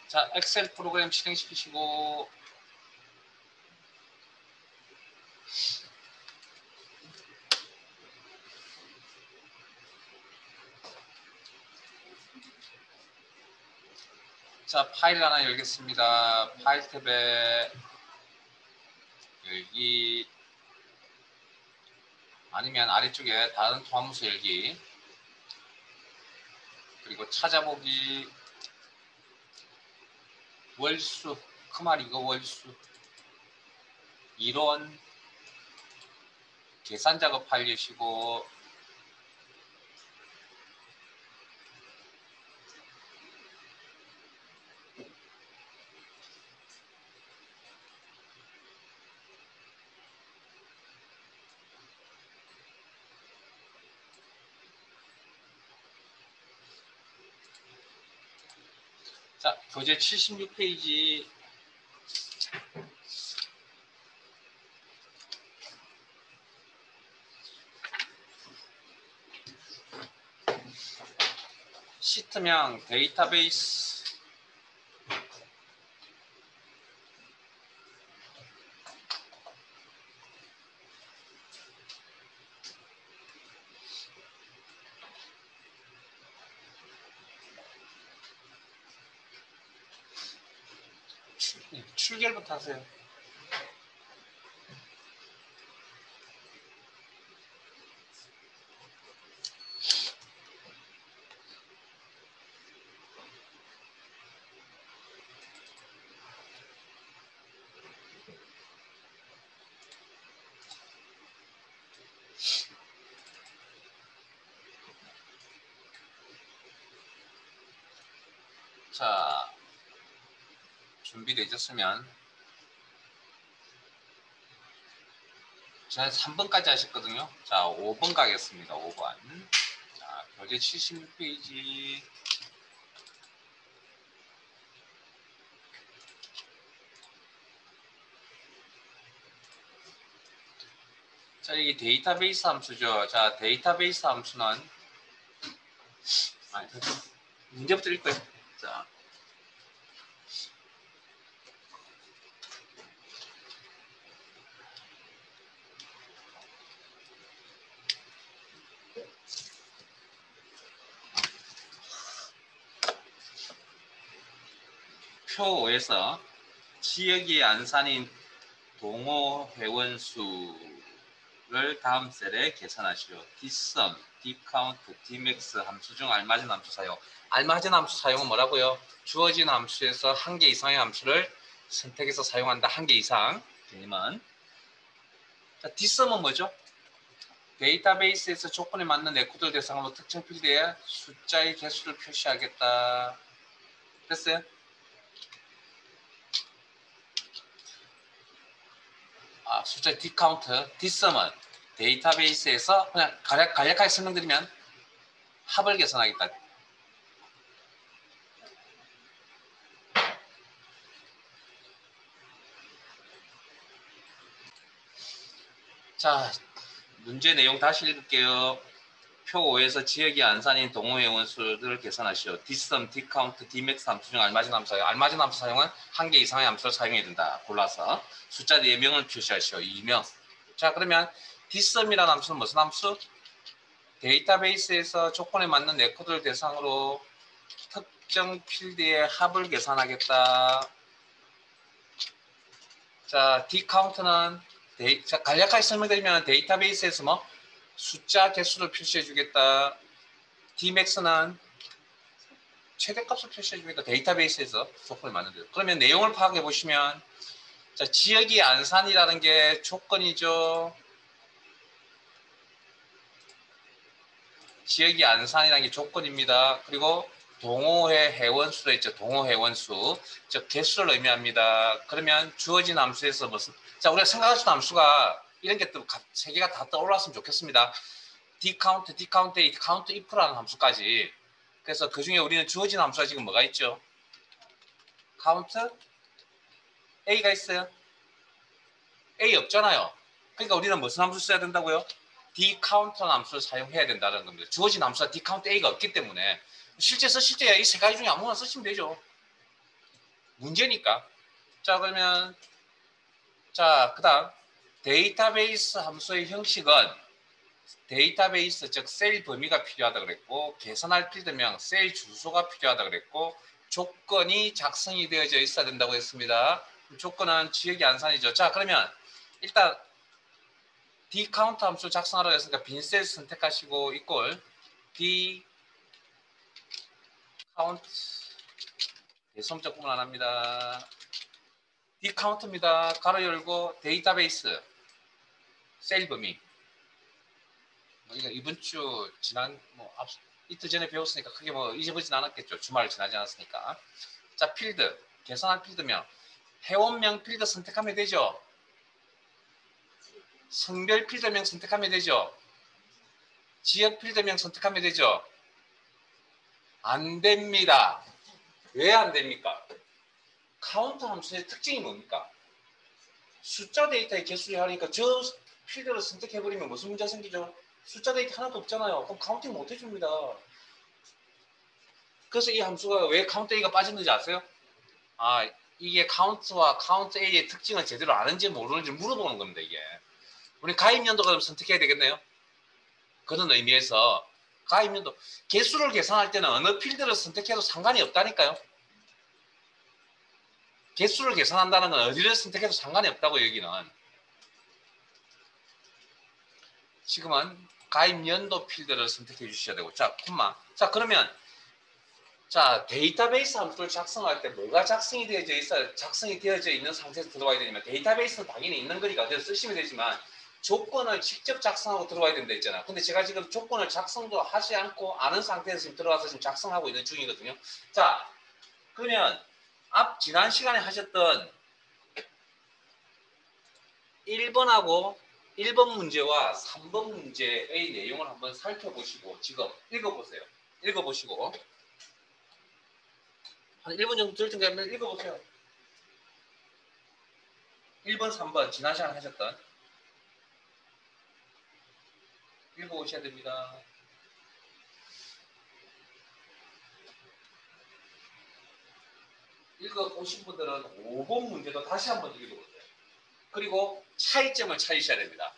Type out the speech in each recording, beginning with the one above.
자, 엑셀 프로그램 실행시키시고 자, 파일 하나 열겠습니다. 파일 탭에 열기 아니면 아래쪽에 다른 도함수 열기 그리고 찾아보기 월수 그 말 이거 월수 이론 계산 작업 파일 여시고 자, 교재 76페이지 시트명 데이터베이스 출결부터 하세요. 자, 준비되셨으면 저는 3번까지 하셨거든요. 자, 5번 가겠습니다. 5번. 자, 교재 76페이지 자, 이게 데이터베이스 함수죠. 자, 데이터베이스 함수는 문제부터 읽고요. 자, 표 5에서 지역이 안산인 동호 회원수를 다음 셀에 계산하시오. dsum, dcount, dmax 함수 중 알맞은 함수 사용. 알맞은 함수 사용은 뭐라고요? 주어진 함수에서 한 개 이상의 함수를 선택해서 사용한다. 한 개 이상. 개념은. 자, dsum은 뭐죠? 데이터베이스에서 조건에 맞는 레코드를 대상으로 특정 필드에 숫자의 개수를 표시하겠다. 됐어요? 숫자 dcount, dsum은 데이터베이스에서 그냥 간략하게 설명드리면 합을 계산하겠다. 자, 문제 내용 다시 읽을게요. 표 5에서 지역이 안산인 동호회 원수를 계산하시오. dsum, dcount, dmax 함수 중 알맞은 함수 사용. 알맞은 함수 사용은 한 개 이상의 함수를 사용해야 된다. 골라서 숫자 4명을 표시하시오. 2명. 자, 그러면 dsum이라는 함수는 무슨 함수? 데이터베이스에서 조건에 맞는 레코드를 대상으로 특정 필드의 합을 계산하겠다. 자, dcount는 자, 간략하게 설명드리면 데이터베이스에서 뭐 숫자 개수를 표시해 주겠다. dmax는 최대값을 표시해 주겠다. 데이터베이스에서 조건이 맞는데요. 그러면 내용을 파악해 보시면 자, 지역이 안산이라는 게 조건이죠. 지역이 안산이라는 게 조건입니다. 그리고 동호회 회원수도 있죠. 동호 회원수. 즉 개수를 의미합니다. 그러면 주어진 함수에서 무슨 자, 우리가 생각할 수 있는 함수가 이런 게 또 세 개가 다 떠올랐으면 좋겠습니다. dcount, dcount, count if라는 함수까지. 그래서 그 중에 우리는 주어진 함수가 지금 뭐가 있죠? count a가 있어요. a 없잖아요. 그러니까 우리는 무슨 함수 써야 된다고요? dcount라는 함수를 사용해야 된다는 겁니다. 주어진 함수가 dcount a가 없기 때문에 실제 쓰실 때 이 세 가지 중에 아무거나 쓰시면 되죠. 문제니까. 자, 그러면 자, 그다음 데이터베이스 함수의 형식은 데이터베이스 즉 셀 범위가 필요하다 그랬고 계산할 필드명 셀 주소가 필요하다 그랬고 조건이 작성이 되어져 있어야 된다고 했습니다. 조건은 지역이 안산이죠. 자, 그러면 일단 dCount 함수 작성하라고 했으니까 빈 셀 선택하시고 이꼴 dCount 대소음적 구분 안 합니다. dCount입니다. 가로 열고 데이터베이스 셀 범위 이거 이번 주 지난 이틀 전에 배웠으니까 크게 잊어버리진 않았겠죠. 주말 지나지 않았으니까. 자, 필드 계산할 필드명 회원명 필드 선택하면 되죠. 성별 필드명 선택하면 되죠. 지역 필드명 선택하면 되죠. 안 됩니다. 왜 안 됩니까? 카운터 함수의 특징이 뭡니까? 숫자 데이터의 개수를 하니까 저 필드를 선택해버리면 무슨 문제가 생기죠? 숫자 데이터 하나도 없잖아요. 그럼 카운팅 못 해줍니다. 그래서 이 함수가 왜 카운트 A가 빠졌는지 아세요? 아, 이게 카운트와 카운트 A의 특징을 제대로 아는지 모르는지 물어보는 겁니다, 이게. 우리 가입 연도가 좀 선택해야 되겠네요. 그런 의미에서 가입 연도 개수를 계산할 때는 어느 필드를 선택해도 상관이 없다니까요. 개수를 계산한다는 건 어디를 선택해도 상관이 없다고 여기는. 지금은 가입 연도 필드를 선택해 주셔야 되고 자, 콤마. 자, 그러면 자, 데이터베이스 함수를 작성할 때 뭐가 작성이 되어져 있는 상태에서 들어와야 되냐면 데이터베이스는 당연히 있는 거니까 어디서 쓰시면 되지만 조건을 직접 작성하고 들어와야 된다 했잖아. 근데 제가 지금 조건을 작성도 하지 않고 아는 상태에서 지금 들어가서 지금 작성하고 있는 중이거든요. 자, 그러면 지난 시간에 하셨던 1번하고 1번 문제와 3번 문제의 내용을 한번 살펴보시고 지금 읽어보세요. 읽어보시고 한 1분 정도 들을 텐데 읽어보세요. 1번, 3번 지난 시간에 하셨던 읽어보셔야 됩니다. 읽어보신 분들은 5번 문제도 다시 한번 읽어보세요. 그리고 차이점을 찾으셔야 됩니다.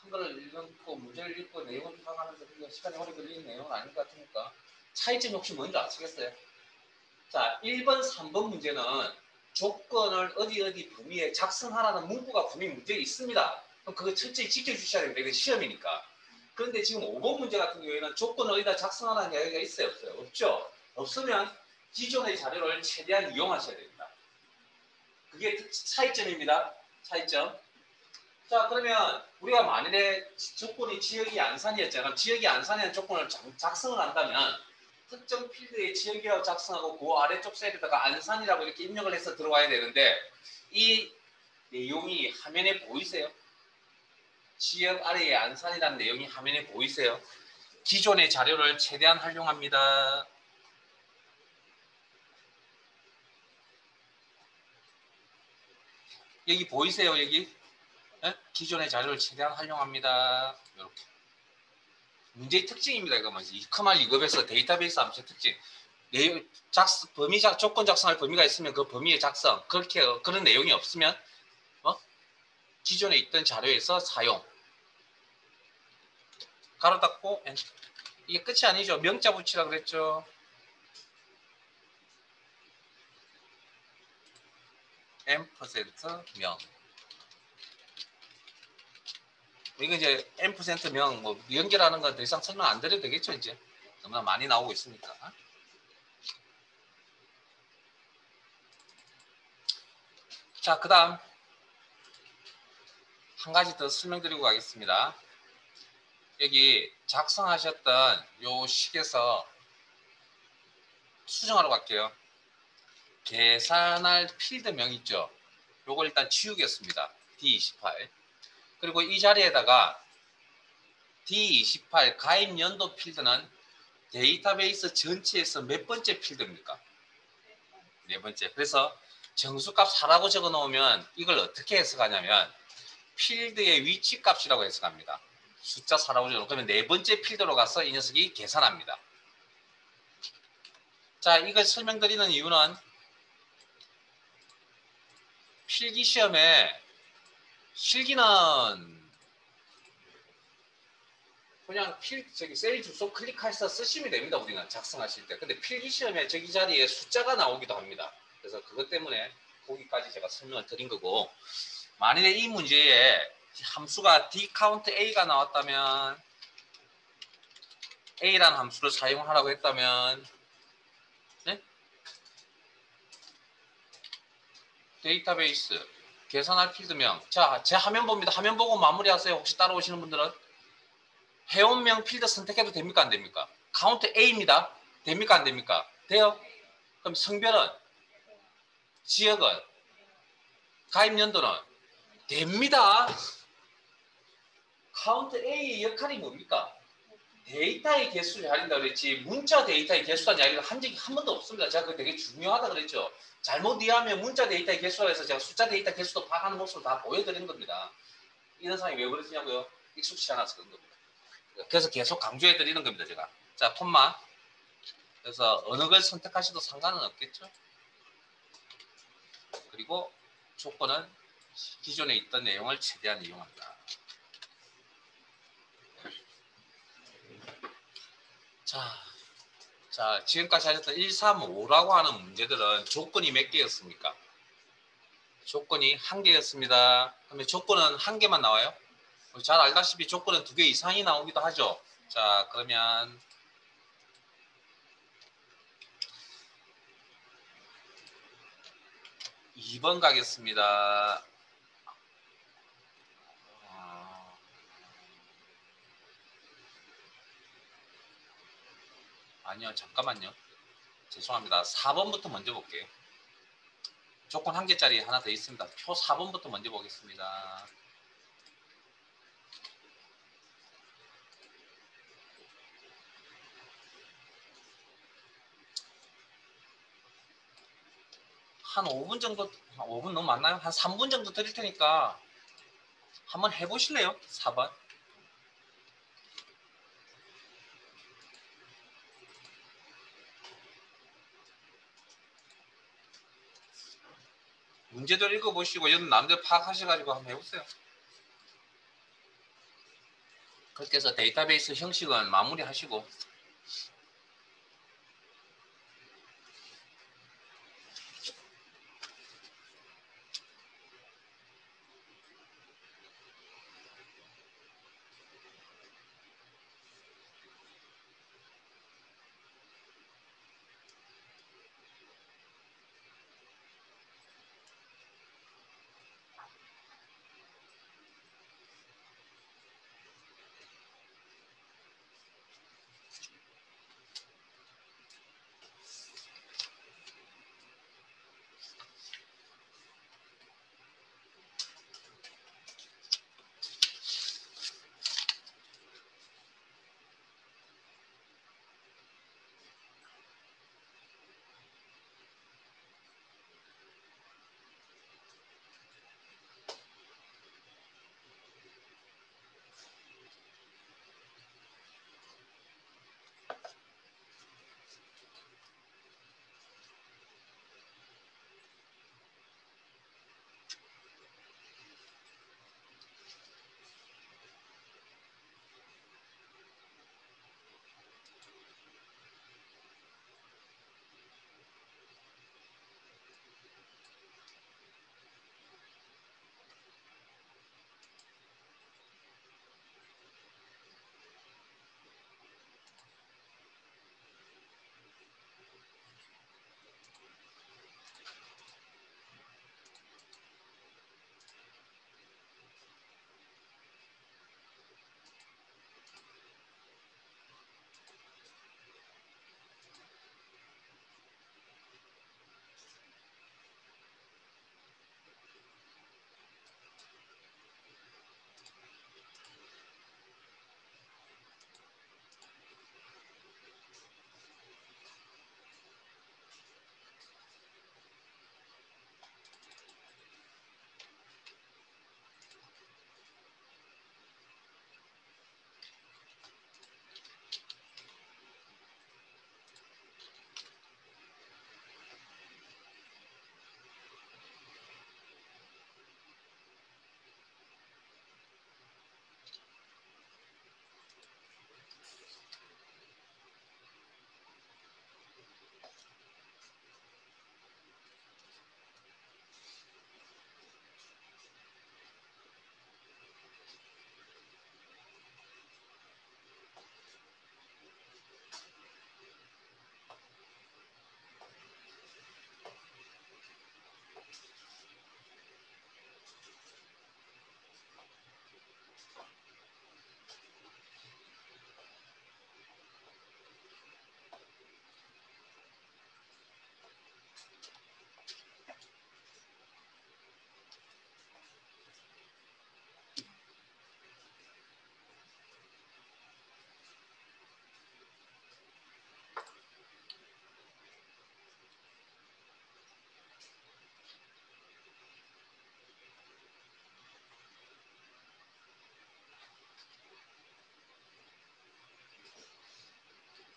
한글을 읽고 문제를 읽고 내용을 파악하면서 시간이 오래 걸리는 내용은 아닌 것 같으니까 차이점이 혹시 뭔지 아시겠어요? 자, 1번, 3번 문제는 조건을 어디 범위에 작성하라는 문구가 분명히 문제에 있습니다. 그럼 그거 철저히 지켜주셔야 됩니다. 이건 시험이니까. 그런데 지금 5번 문제 같은 경우에는 조건을 어디다 작성하라는 이야기가 있어요? 없어요? 없죠? 없으면 기존의 자료를 최대한 이용하셔야 됩니다. 그게 차이점입니다. 차이점. 자, 그러면 우리가 만일에 조건이 지역이 안산이었잖아요. 지역이 안산이라는 조건을 작성을 한다면 특정 필드의 지역이라고 작성하고 그 아래쪽 셀에다가 안산이라고 이렇게 입력을 해서 들어와야 되는데 이 내용이 화면에 보이세요? 지역 아래에 안산이라는 내용이 화면에 보이세요? 기존의 자료를 최대한 활용합니다. 여기 보이세요? 여기? 네? 기존의 자료를 최대한 활용합니다. 이렇게. 문제의 특징입니다. 이거 뭐지? 이커말 2급에서 데이터베이스 함수의 특징. 내용 범위 조건 작성할 범위가 있으면 그 범위의 작성 그런 내용이 없으면 기존에 있던 자료에서 사용. 가로 닫고 이게 끝이 아니죠. 명자 붙이라 그랬죠. %명. 이거 이제 %명 연결하는 건 더 이상 설명 안 드려도 되겠죠. 이제 너무나 많이 나오고 있으니까. 자, 그 다음 한 가지 더 설명드리고 가겠습니다. 여기 작성하셨던 요 식에서 수정하러 갈게요. 계산할 필드명 있죠. 요걸 일단 지우겠습니다. D28. 그리고 이 자리에다가 D28 가입 연도 필드는 데이터베이스 전체에서 몇 번째 필드입니까? 네 번째. 그래서 정수값 4라고 적어 놓으면 이걸 어떻게 해석하냐면 필드의 위치 값이라고 해석합니다. 숫자 4라고 적어 놓으면 그러면 네 번째 필드로 가서 이 녀석이 계산합니다. 자, 이걸 설명드리는 이유는 필기 시험에 실기는 그냥 셀 주소 클릭해서 쓰시면 됩니다. 우리는 작성하실 때. 근데 필기 시험에 저기 자리에 숫자가 나오기도 합니다. 그래서 그것 때문에 거기까지 제가 설명을 드린 거고, 만일에 이 문제에 함수가 dcount a가 나왔다면 a라는 함수를 사용하라고 했다면 네? 데이터베이스 계산할 필드명. 자, 제 화면 봅니다. 화면 보고 마무리하세요. 혹시 따라오시는 분들은 회원명 필드 선택해도 됩니까? 안 됩니까? 카운트 A입니다. 됩니까? 안 됩니까? 돼요? 그럼 성별은? 지역은? 가입 연도는? 됩니다. 카운트 A의 역할이 뭡니까? 데이터의 개수를 가린다 그랬지 문자 데이터의 개수란 이야기를 한 적이 한 번도 없습니다. 제가 그거 되게 중요하다 그랬죠. 잘못 이해하면 문자 데이터의 개수라 해서 제가 숫자 데이터 개수도 파악하는 모습을 다 보여드린 겁니다. 이런 상황이 왜 그러시냐고요? 익숙치 않아서 그런 겁니다. 그래서 계속 강조해 드리는 겁니다. 제가. 자, 콤마. 그래서 어느 걸 선택하셔도 상관은 없겠죠. 그리고 조건은 기존에 있던 내용을 최대한 이용한다. 자, 지금까지 하셨던 1, 3, 5라고 하는 문제들은 조건이 몇 개였습니까? 조건이 한 개였습니다. 그러면 조건은 한 개만 나와요? 잘 알다시피 조건은 2개 이상이 나오기도 하죠. 자, 그러면 2번 가겠습니다. 아니요, 잠깐만요. 죄송합니다. 4번부터 먼저 볼게요. 조건 한 개짜리 하나 더 있습니다. 표 4번부터 먼저 보겠습니다. 한 5분 정도, 5분 너무 많나요? 한 3분 정도 드릴 테니까 한번 해보실래요? 4번. 문제도 읽어보시고 여러분 남들 파악하셔가지고 한번 해보세요. 그렇게 해서 데이터베이스 형식은 마무리하시고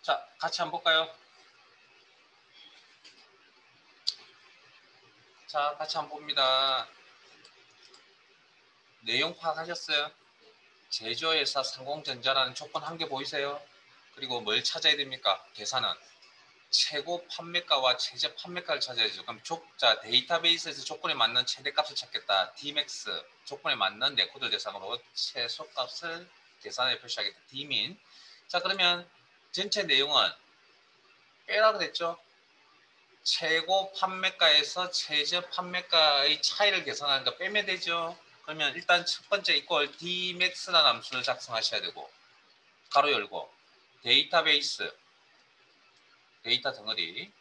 자, 같이 한번 볼까요? 자, 같이 한번 봅니다. 내용 파악하셨어요? 제조회사 상공전자라는 조건 한 개 보이세요? 그리고 뭘 찾아야 됩니까? 계산은 최고 판매가와 최저 판매가를 찾아야죠. 그럼 자, 데이터베이스에서 조건에 맞는 최대값을 찾겠다. Dmax 조건에 맞는 레코드 대상으로 최소값을 계산해 표시하겠다. Dmin. 자, 그러면 전체 내용은 빼라 그랬죠? 최고 판매가에서 최저 판매가의 차이를 계산하니까 빼면 되죠. 그러면 일단 첫 번째 이꼴 Dmax라는 함수를 작성하셔야 되고 가로 열고 데이터베이스 데이터 덩어리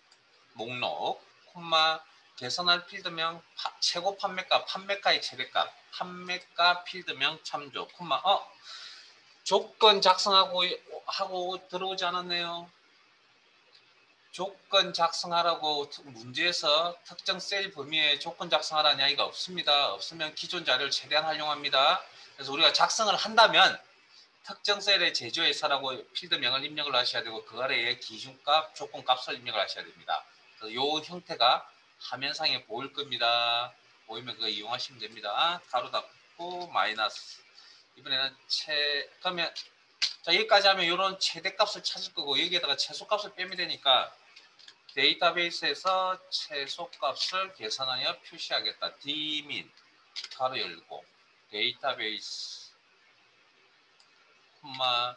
목록 콤마 계산할 필드명 최고 판매가 판매가의 최대값 판매가 필드명 참조 콤마 조건 작성하고 들어오지 않았네요. 조건 작성하라고 문제에서 특정 셀 범위에 조건 작성하라는 이야기가 없습니다. 없으면 기존 자료를 최대한 활용합니다. 그래서 우리가 작성을 한다면 특정 셀의 제조회사라고 필드명을 입력을 하셔야 되고 그 아래에 기준값, 조건값을 입력을 하셔야 됩니다. 이 형태가 화면상에 보일 겁니다. 보이면 그거 이용하시면 됩니다. 가로 닫고 마이너스. 이번에는 그러면 자 여기까지 하면 이런 최대값을 찾을 거고 여기에다가 최소값을 빼면 되니까 데이터베이스에서 최소값을 계산하여 표시하겠다. Dmin 가로 열고 데이터베이스 콤마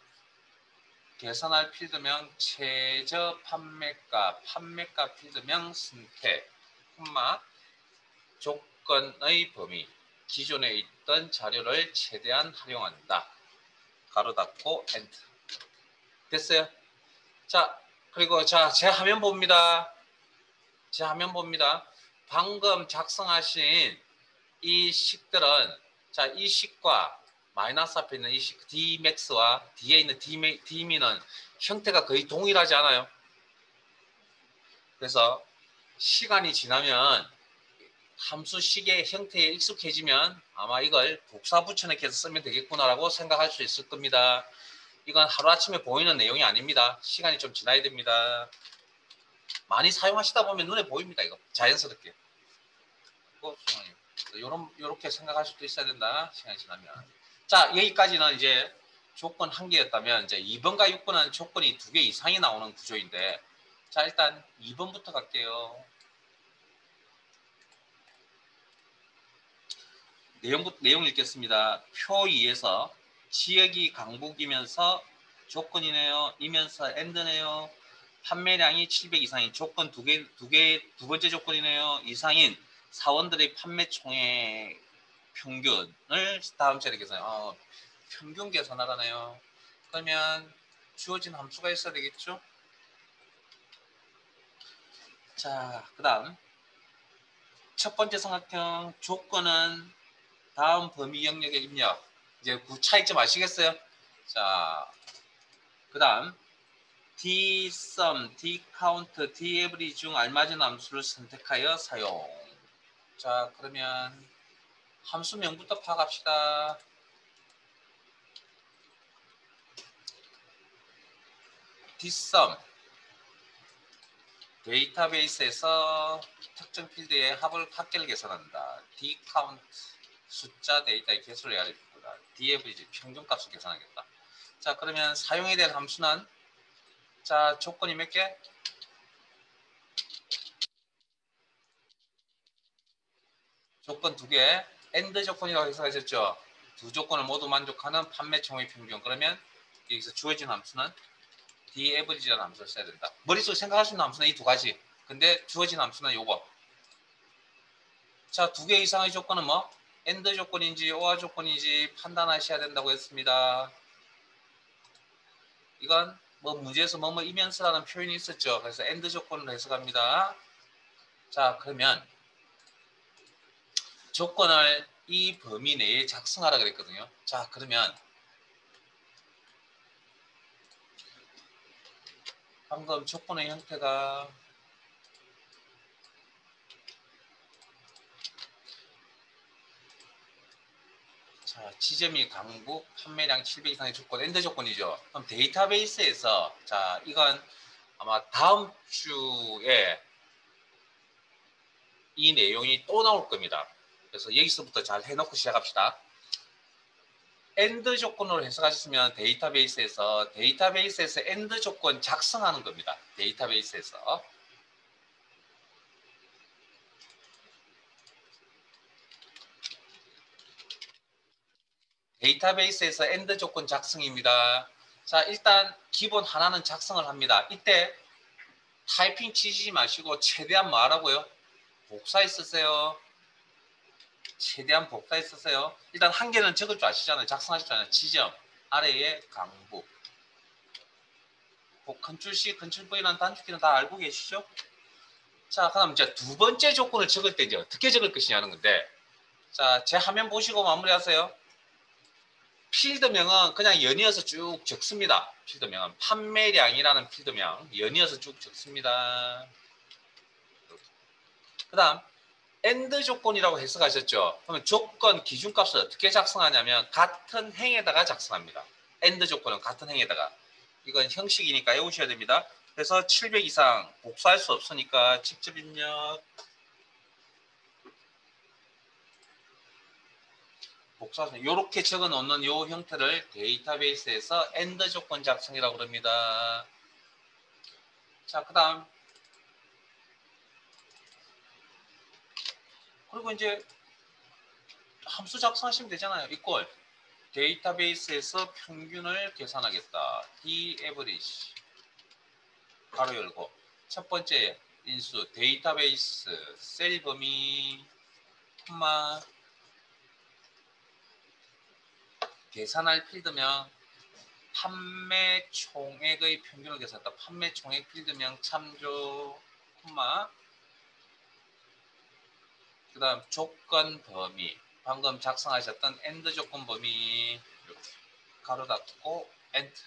계산할 필드명 최저 판매가 필드명 선택 콤마 조건의 범위 기존에 있던 자료를 최대한 활용한다. 가로 닫고 엔터. 됐어요? 자, 그리고 제 화면 봅니다. 제 화면 봅니다. 방금 작성하신 이 식들은 이 식과 마이너스 앞에 있는 이 식 Dmax와 뒤에 있는 Dmin은 형태가 거의 동일하지 않아요? 그래서 시간이 지나면 함수식의 형태에 익숙해지면 아마 이걸 복사 붙여넣기해서 쓰면 되겠구나라고 생각할 수 있을 겁니다. 이건 하루아침에 보이는 내용이 아닙니다. 시간이 좀 지나야 됩니다. 많이 사용하시다 보면 눈에 보입니다. 이거 자연스럽게. 요렇게 생각할 수도 있어야 된다. 시간이 지나면. 자, 여기까지는 이제 조건 한 개였다면 이제 2번과 6번은 조건이 2개 이상이 나오는 구조인데 자, 일단 2번부터 갈게요. 내용 읽겠습니다. 표 2에서 지역이 강북이면서 조건이네요. 이면서 엔드네요. 판매량이 700 이상인 조건 두 번째 조건이네요. 이상인 사원들의 판매 총액 평균을 다음 차례 계산해요. 평균 계산하라네요. 그러면 주어진 함수가 있어야 되겠죠? 자, 그 다음 첫 번째 삼각형 조건은 다음 범위 영역의 입력. 이제 차이점 아시겠어요? 자, 그 다음 dsum, dcount, daverage 중 알맞은 함수를 선택하여 사용. 자, 그러면 함수명부터 파악합시다. dsum 데이터베이스에서 특정 필드의 합계를 계산한다. dcount 숫자 데이터의 개수를 알아줍니다. daverage 평균값을 계산하겠다. 자, 그러면 사용에 대한 함수는 자, 조건이 몇 개? 조건 2개. AND 조건이라고 해석하셨죠? 두 조건을 모두 만족하는 판매 총액 평균. 그러면 여기서 주어진 함수는 daverage라는 함수를 써야 된다. 머릿속에 생각할 수 있는 함수는 이 두 가지. 근데 주어진 함수는 요거. 자, 2개 이상의 조건은 뭐? AND 조건인지 OR 조건인지 판단하셔야 된다고 했습니다. 이건 뭐 문제에서 이면서라는 표현이 있었죠. 그래서 AND 조건으로 해석합니다. 자, 그러면 조건을 이 범위 내에 작성하라 그랬거든요. 자, 그러면 방금 조건의 형태가 자, 지점이 강북, 판매량 700 이상의 조건, 엔드 조건이죠. 그럼 데이터베이스에서 자 이건 아마 다음 주에 이 내용이 또 나올 겁니다. 그래서 여기서부터 잘 해놓고 시작합시다. 엔드 조건으로 해석하셨으면 데이터베이스에서 엔드 조건 작성하는 겁니다. 데이터베이스에서. 데이터베이스에서 엔드 조건 작성입니다. 자, 일단 기본 하나는 작성을 합니다. 이때 타이핑 치지 마시고 최대한 뭐 하라고요? 복사해 쓰세요. 최대한 복사해 쓰세요. 일단 한 개는 적을 줄 아시잖아요. 작성하셨잖아요. 지점, 아래에 강북. 컨트롤 C, 컨트롤 V라는 단축키는 다 알고 계시죠? 자, 그럼 이제 두 번째 조건을 적을 때 이제 어떻게 적을 것이냐는 건데, 자, 제 화면 보시고 마무리하세요. 필드명은 그냥 연이어서 쭉 적습니다. 필드명은 판매량이라는 필드명 연이어서 쭉 적습니다. 그 다음 엔드 조건이라고 해석하셨죠. 그러면 조건 기준값을 어떻게 작성하냐면 같은 행에다가 작성합니다. 엔드 조건은 같은 행에다가. 이건 형식이니까 외우셔야 됩니다. 그래서 700 이상 복사할 수 없으니까 직접 입력. 복사해서 이렇게 적어 놓는 이 형태를 데이터베이스에서 엔드 조건 작성이라고 합니다. 자, 그 다음 그리고 이제 함수 작성하시면 되잖아요. 이꼴 데이터베이스에서 평균을 계산하겠다. D average 가로 열고 첫 번째 인수 데이터베이스 셀 범위 콤마 계산할 필드명 판매 총액의 평균을 계산했다. 판매 총액 필드명 참조 콤마 그 다음 조건 범위 방금 작성하셨던 엔드 조건 범위 가로 닫고 엔트.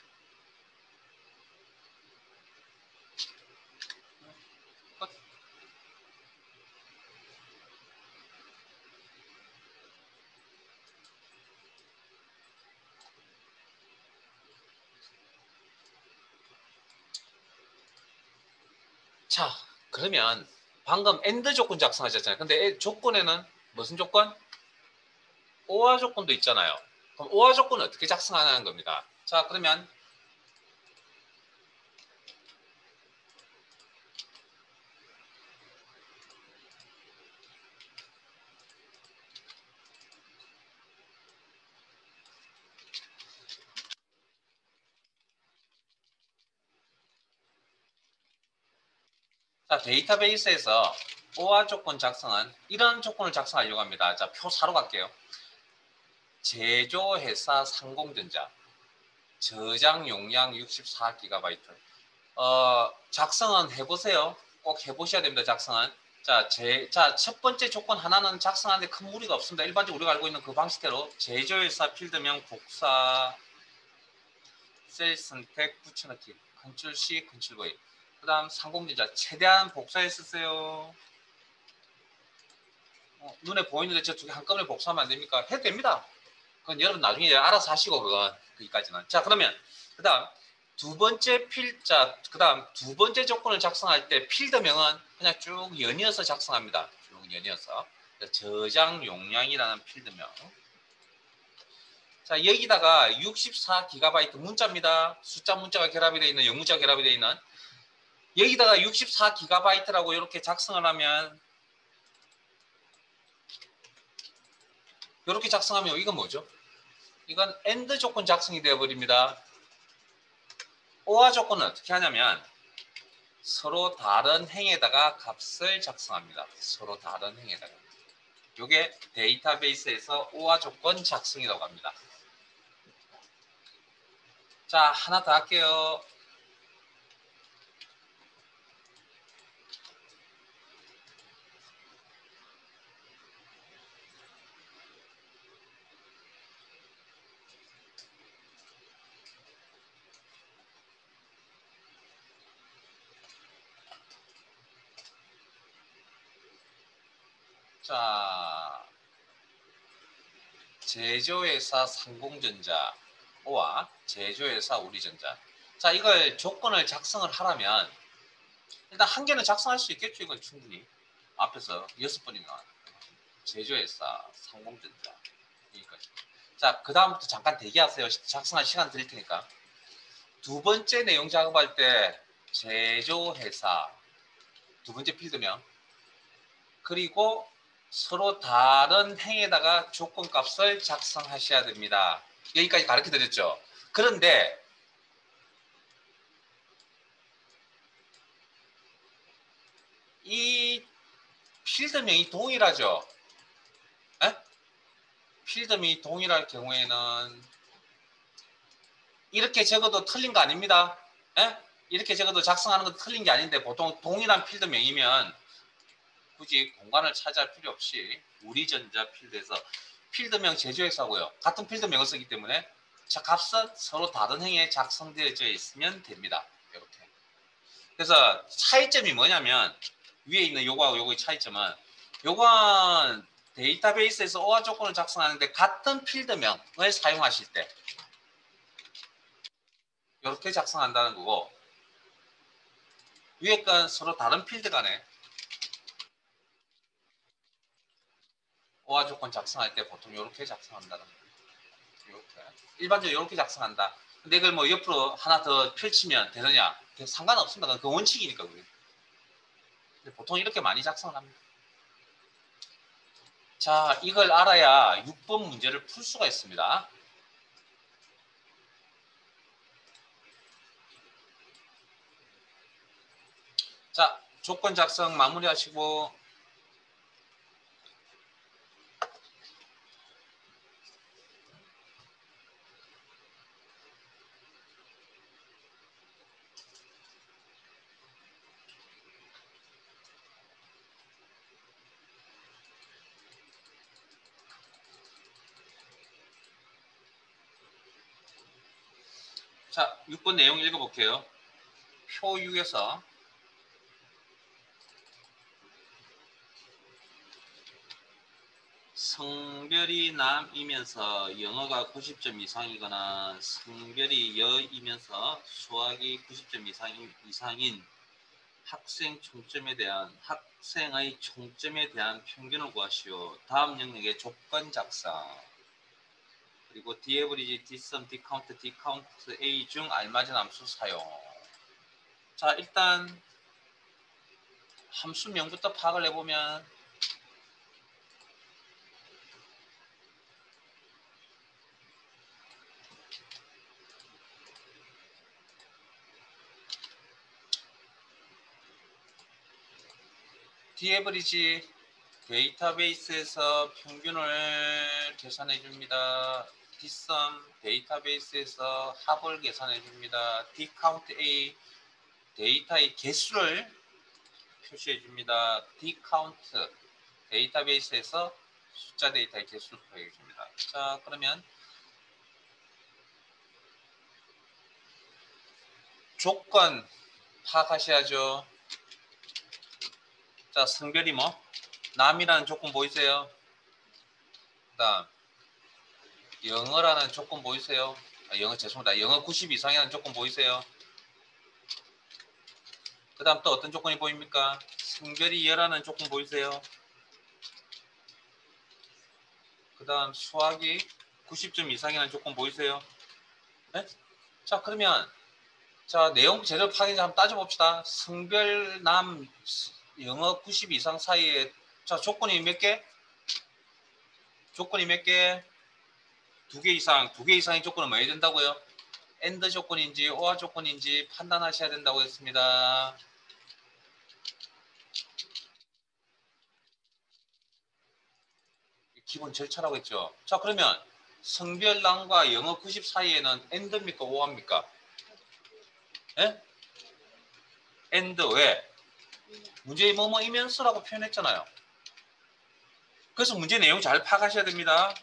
자, 그러면 방금 엔드 조건 작성하셨잖아요. 근데 조건에는 무슨 조건? 오화 조건도 있잖아요. 그럼 오화 조건은 어떻게 작성하는 겁니다. 자, 그러면 자, 데이터베이스에서 오화 조건 작성은 이런 조건을 작성하려고 합니다. 자, 표 사로 갈게요. 제조회사 상공전자 저장 용량 64GB. 작성은 해보세요. 꼭 해보셔야 됩니다. 작성은. 자, 첫 번째 조건 하나는 작성하는데 큰 무리가 없습니다. 일반적으로 우리가 알고 있는 그 방식대로 제조회사 필드명 복사 셀 선택 붙여넣기 컨트롤 C 컨트롤 V 그 다음 상공전자 최대한 복사해 쓰세요. 눈에 보이는데 저 두 개 한꺼번에 복사하면 안 됩니까? 해도 됩니다. 그건 여러분 나중에 알아서 하시고 그건 거기까지는. 자, 그러면 그 다음 두 번째 그 다음 두 번째 조건을 작성할 때 필드명은 그냥 쭉 연이어서 작성합니다. 쭉 연이어서 저장 용량이라는 필드명. 자, 여기다가 64GB 문자입니다. 숫자 문자가 결합이 되어 있는 영문자 결합이 되어 있는 여기다가 64GB라고 이렇게 작성을 하면 이렇게 작성하면 이건 뭐죠? 이건 엔드 조건 작성이 되어버립니다. 오화 조건은 어떻게 하냐면 서로 다른 행에다가 값을 작성합니다. 서로 다른 행에다가. 이게 데이터베이스에서 오화 조건 작성이라고 합니다. 자, 하나 더 할게요. 자, 제조회사 상공전자와 제조회사 우리전자. 자, 이걸 조건을 작성을 하려면 일단 한 개는 작성할 수 있겠죠. 이건 충분히. 앞에서 6번이나 제조회사 상공전자. 여기까지. 자, 그 다음부터 잠깐 대기하세요. 작성할 시간 드릴 테니까. 두 번째 내용 작업할 때 제조회사 두 번째 필드명 그리고 서로 다른 행에다가 조건값을 작성하셔야 됩니다. 여기까지 가르쳐 드렸죠. 그런데 이 필드명이 동일하죠. 에? 필드명이 동일할 경우에는 이렇게 적어도 틀린 거 아닙니다. 에? 이렇게 적어도 작성하는 것도 틀린 게 아닌데 보통 동일한 필드명이면 굳이 공간을 차지할 필요 없이 우리전자 필드에서 필드명 제조회사고요. 같은 필드명을 쓰기 때문에 자, 값은 서로 다른 행에 작성되어져 있으면 됩니다. 이렇게. 그래서 차이점이 뭐냐면 위에 있는 요거하고 요거의 차이점은 요건 데이터베이스에서 OR 조건을 작성하는데 같은 필드명을 사용하실 때 이렇게 작성한다는 거고 위에 건 서로 다른 필드 간에 OR 조건 작성할 때 보통 이렇게 작성한다는 거예요. 이렇게. 일반적으로 이렇게 작성한다. 근데 이걸 뭐 옆으로 하나 더 펼치면 되느냐? 상관없습니다. 그 원칙이니까 그게. 보통 이렇게 많이 작성을 합니다. 자, 이걸 알아야 6번 문제를 풀 수가 있습니다. 자, 조건 작성 마무리하시고 자, 6번 내용 읽어볼게요. 표 6에서 성별이 남이면서 영어가 90점 이상이거나 성별이 여이면서 수학이 90점 이상인 학생의 총점에 대한 평균을 구하시오. 다음 영역의 조건 작성 그리고 디에버리지, 디썸, 디카운트, 디카운트 A 중 알맞은 함수 사용. 자, 일단 함수명부터 파악을 해보면 디에버리지 데이터베이스에서 평균을 계산해 줍니다. 디썸 데이터베이스에서 합을 계산해 줍니다. 디카운트 A 데이터의 개수를 표시해 줍니다. 디카운트 데이터베이스에서 숫자 데이터의 개수를 표시해 줍니다. 자, 그러면 조건 파악하셔야죠. 자, 성별이 뭐? 남이라는 조건 보이세요? 그 다음 영어라는 조건 보이세요? 영어 죄송합니다. 영어 90 이상이라는 조건 보이세요? 그 다음 또 어떤 조건이 보입니까? 성별이 여라는 조건 보이세요? 그 다음 수학이 90점 이상이라는 조건 보이세요? 네? 자, 그러면 자, 내용 재료 파악인지 한번 따져봅시다. 성별남 영어 90 이상 사이에 자, 조건이 몇 개? 조건이 몇 개? 두 개 이상. 두 개 이상의 조건은 뭐 해야 된다고요? AND 조건인지 OR 조건인지 판단하셔야 된다고 했습니다. 기본 절차라고 했죠. 자, 그러면 성별남과 영어 90 사이에는 AND입니까? OR입니까? 예? AND 왜? 문제의 뭐뭐이면서라고 표현했잖아요. 그래서 문제 내용 잘 파악하셔야 됩니다.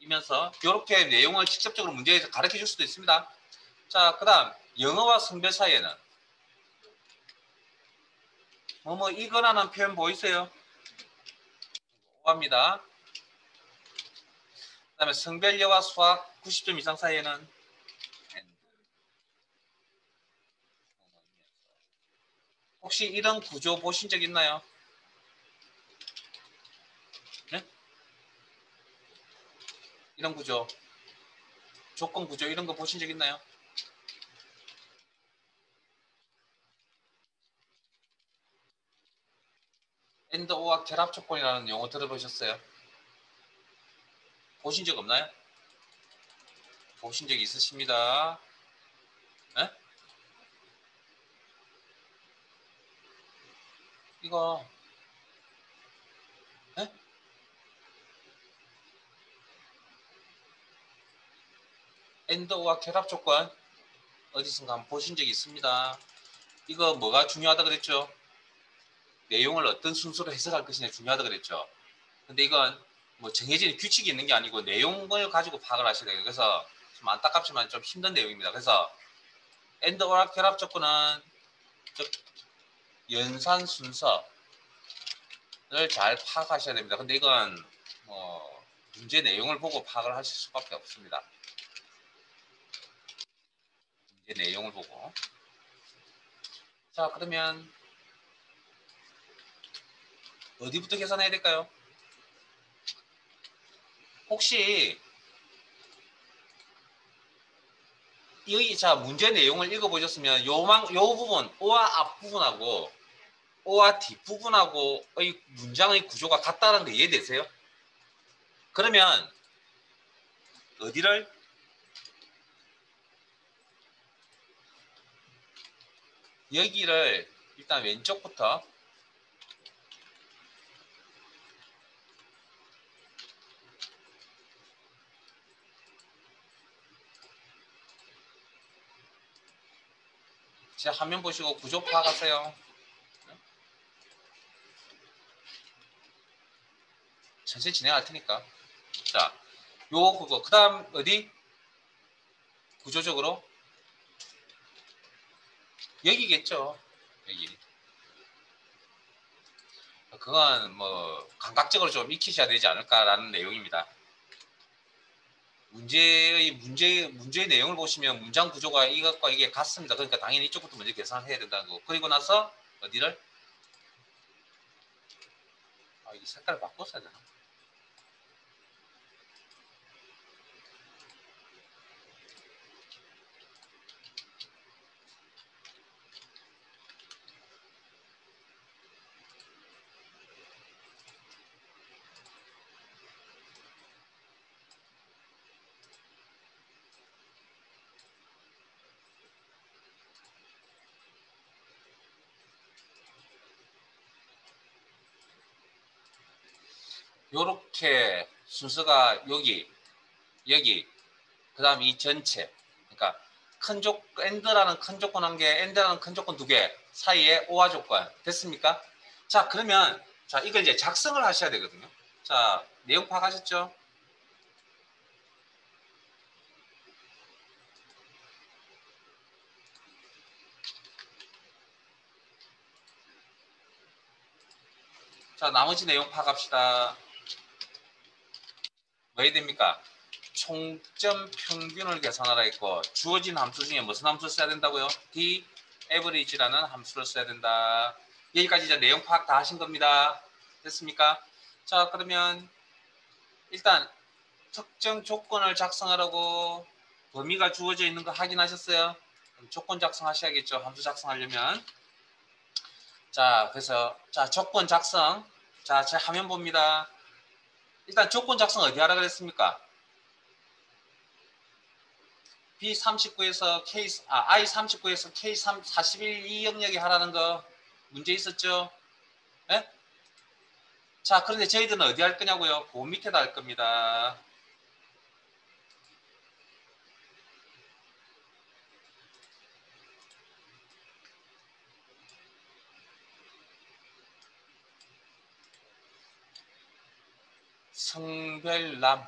이면서 이렇게 내용을 직접적으로 문제에서 가르쳐 줄 수도 있습니다. 자, 그 다음 영어와 성별 사이에는 뭐뭐 이거라는 표현 보이세요? OR입니다. 그다음에 성별여와 수학 90점 이상 사이에는 혹시 이런 구조 보신 적 있나요? 네? 이런 구조, 조건 구조 이런 거 보신 적 있나요? AND OR 결합 조건이라는 용어 들어보셨어요? 보신 적 없나요? 보신 적 있으십니다. 네? 이거 네? AND OR 결합 조건 어디선가 한번 보신 적 있습니다. 이거 뭐가 중요하다 그랬죠? 내용을 어떤 순서로 해석할 것이냐 중요하다 그랬죠. 근데 이건 뭐 정해진 규칙이 있는 게 아니고 내용을 가지고 파악을 하셔야 돼요. 그래서 좀 안타깝지만 좀 힘든 내용입니다. 그래서 AND OR 결합 조건은 연산 순서를 잘 파악하셔야 됩니다. 근데 이건 뭐 문제 내용을 보고 파악을 하실 수밖에 없습니다. 문제 내용을 보고. 자, 그러면 어디부터 계산해야 될까요? 혹시 여기 자 문제 내용을 읽어보셨으면 요 부분 오와 앞부분하고 오와 뒷부분하고의 문장의 구조가 같다는 거 이해되세요? 그러면 어디를 여기를 일단 왼쪽부터 제 화면 보시고 구조 파악하세요. 천천히 진행할 테니까. 자, 요 그거 그 다음 어디 구조적으로 여기겠죠. 여기. 그건 뭐 감각적으로 좀 익히셔야 되지 않을까라는 내용입니다. 문제의 내용을 보시면 문장 구조가 이것과 이게 같습니다. 그러니까 당연히 이쪽부터 먼저 계산해야 된다는 거. 그리고 나서 어디를 이 색깔을 바꿨어야 되나? 요렇게 순서가 여기 그 다음 이 전체 그러니까 AND라는 큰 조건 한 개, AND라는 큰 조건 두 개 사이에 OR 조건 됐습니까? 자, 그러면 자 이걸 이제 작성을 하셔야 되거든요. 자, 내용 파악하셨죠? 자, 나머지 내용 파악합시다. 뭐 해야 됩니까? 총점 평균을 계산하라 했고 주어진 함수 중에 무슨 함수를 써야 된다고요? d average라는 함수를 써야 된다. 여기까지 이제 내용 파악 다 하신 겁니다. 됐습니까? 자, 그러면 일단 특정 조건을 작성하라고 범위가 주어져 있는 거 확인하셨어요? 그럼 조건 작성하셔야겠죠. 함수 작성하려면. 자, 그래서 자 조건 작성. 자, 제 화면 봅니다. 일단 조건 작성 어디 하라 그랬습니까? B39에서 I39에서 K41 이 영역에 하라는 거 문제 있었죠? 네? 자, 그런데 저희들은 어디 할 거냐고요? 그 밑에다 할 겁니다. 성별남.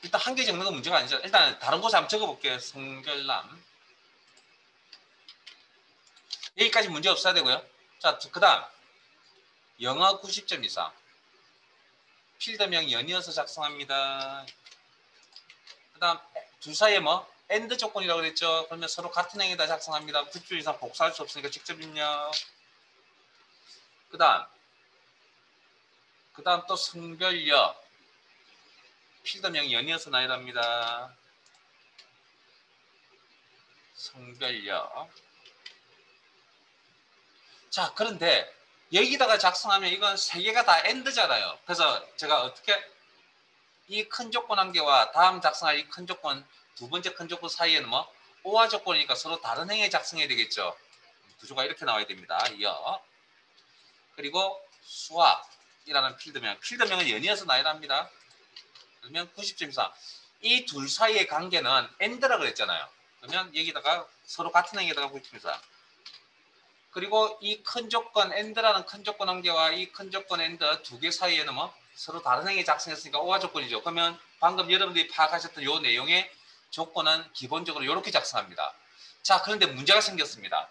일단 한 개 적는 건 문제가 아니죠. 일단 다른 곳에 한번 적어볼게요. 성별남. 여기까지 문제 없어야 되고요. 자, 그 다음 영어 90점 이상. 필드명 연이어서 작성합니다. 그 다음 둘 사이에 뭐 AND 조건이라고 그랬죠. 그러면 서로 같은 행에다 작성합니다. 9줄 이상 복사할 수 없으니까 직접 입력. 그 다음 또 성별여 필드명 연이어서 나열합니다. 성별여. 자, 그런데 여기다가 작성하면 이건 세 개가 다 AND잖아요. 그래서 제가 어떻게 이 큰 조건 한 개와 다음 작성할 이 큰 조건 두 번째 큰 조건 사이에는 뭐 오화 조건이니까 서로 다른 행에 작성해야 되겠죠. 구조가 이렇게 나와야 됩니다. 여. 그리고 수학이라는 필드명은 연이어서 나열합니다. 그러면 90점 이상. 이 둘 사이의 관계는 AND라고 그랬잖아요. 그러면 여기다가 서로 같은 행에다가 90점 이상. 그리고 이 큰 조건 AND라는 큰 조건 한 개와 이 큰 조건 AND 두 개 사이에는 뭐 서로 다른 행에 작성했으니까 오화 조건이죠. 그러면 방금 여러분들이 파악하셨던 이 내용의 조건은 기본적으로 이렇게 작성합니다. 자, 그런데 문제가 생겼습니다.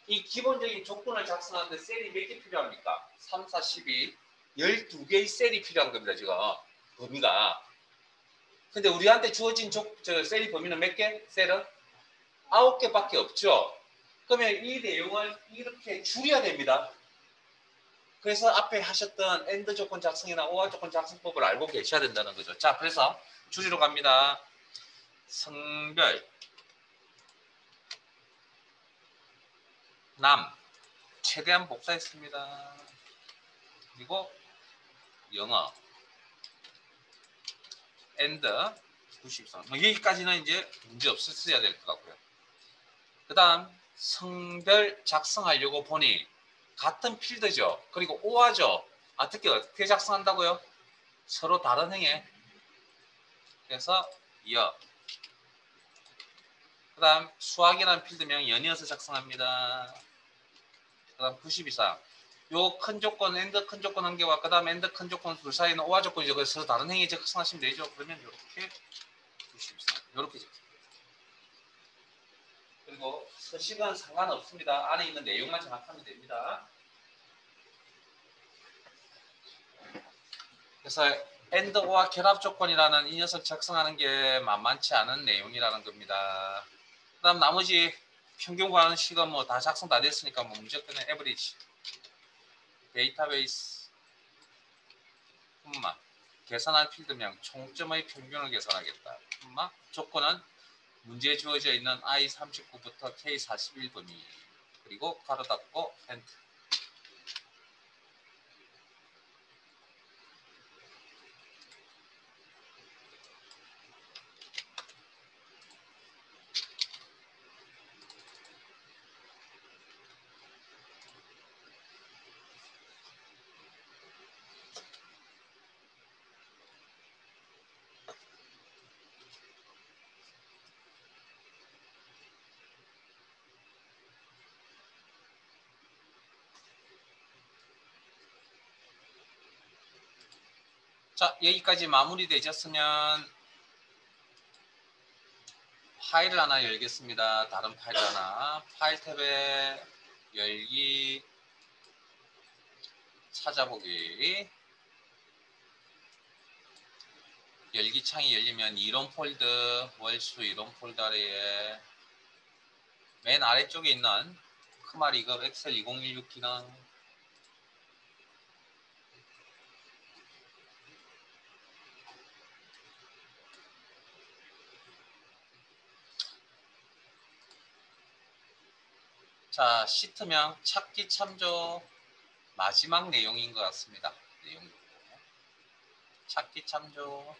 이 기본적인 조건을 작성하는데 셀이 몇 개 필요합니까? 3, 4, 12, 12개의 셀이 필요한 겁니다. 지금 범위가. 근데 우리한테 주어진 셀이 범위는 몇 개? 셀은 9개밖에 없죠. 그러면 이 내용을 이렇게 줄여야 됩니다. 그래서 앞에 하셨던 AND 조건 작성이나 OR 조건 작성법을 알고 계셔야 된다는 거죠. 자, 그래서 줄이러 갑니다. 성별, 남, 최대한 복사했습니다. 그리고 영어, AND 93. 여기까지는 이제 문제 없으셔야 될 것 같고요. 그 다음 성별 작성하려고 보니 같은 필드죠. 그리고 오화죠. 어떻게 작성한다고요? 서로 다른 행에. 그래서 여. 그 다음 수학이라는 필드명 연이어서 작성합니다. 그 다음 90 이상. 요 큰 조건 AND 큰 조건 한 개와 그 다음 AND 큰 조건 둘 사이는 오화 조건이죠. 그래서 서로 다른 행에 작성하시면 되죠. 그러면 이렇게 90 이상. 이렇게 작성. 그리고 서식은 상관없습니다. 안에 있는 내용만 정확하면 됩니다. 그래서 AND와 결합 조건이라는 이 녀석 작성하는 게 만만치 않은 내용이라는 겁니다. 그 다음 나머지 평균 관식은 뭐 다 작성 다 됐으니까 뭐 무조건 에버리지, 데이터베이스, 계산할 필드명 총점의 평균을 계산하겠다. 조건은 문제에 주어져 있는 I39부터 K41 범위 그리고 가로 닫고 엔터. 자, 여기까지 마무리되셨으면 파일을 하나 열겠습니다. 다른 파일 하나. 파일 탭에 열기, 찾아보기. 열기 창이 열리면 이론 폴더, 월수 이론 폴더 아래에 맨 아래쪽에 있는 크마리급 엑셀 2016 기능. 자, 시트명 찾기 참조 마지막 내용인 것 같습니다. 내용 찾기 참조.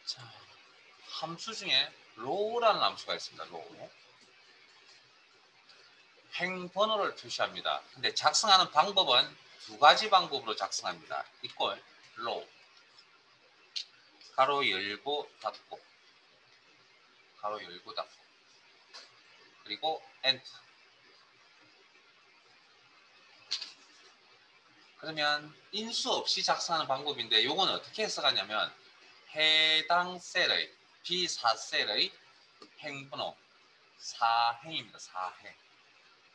자, 함수 중에 row라는 함수가 있습니다. row. 행 번호를 표시합니다. 근데 작성하는 방법은 두 가지 방법으로 작성합니다. 이꼴 row 가로 열고 닫고 가로 열고 닫고 그리고 엔터. 그러면 인수 없이 작성하는 방법인데 이건 어떻게 해석하냐면 해당 셀의 B4셀의 행번호 4행입니다. 4행.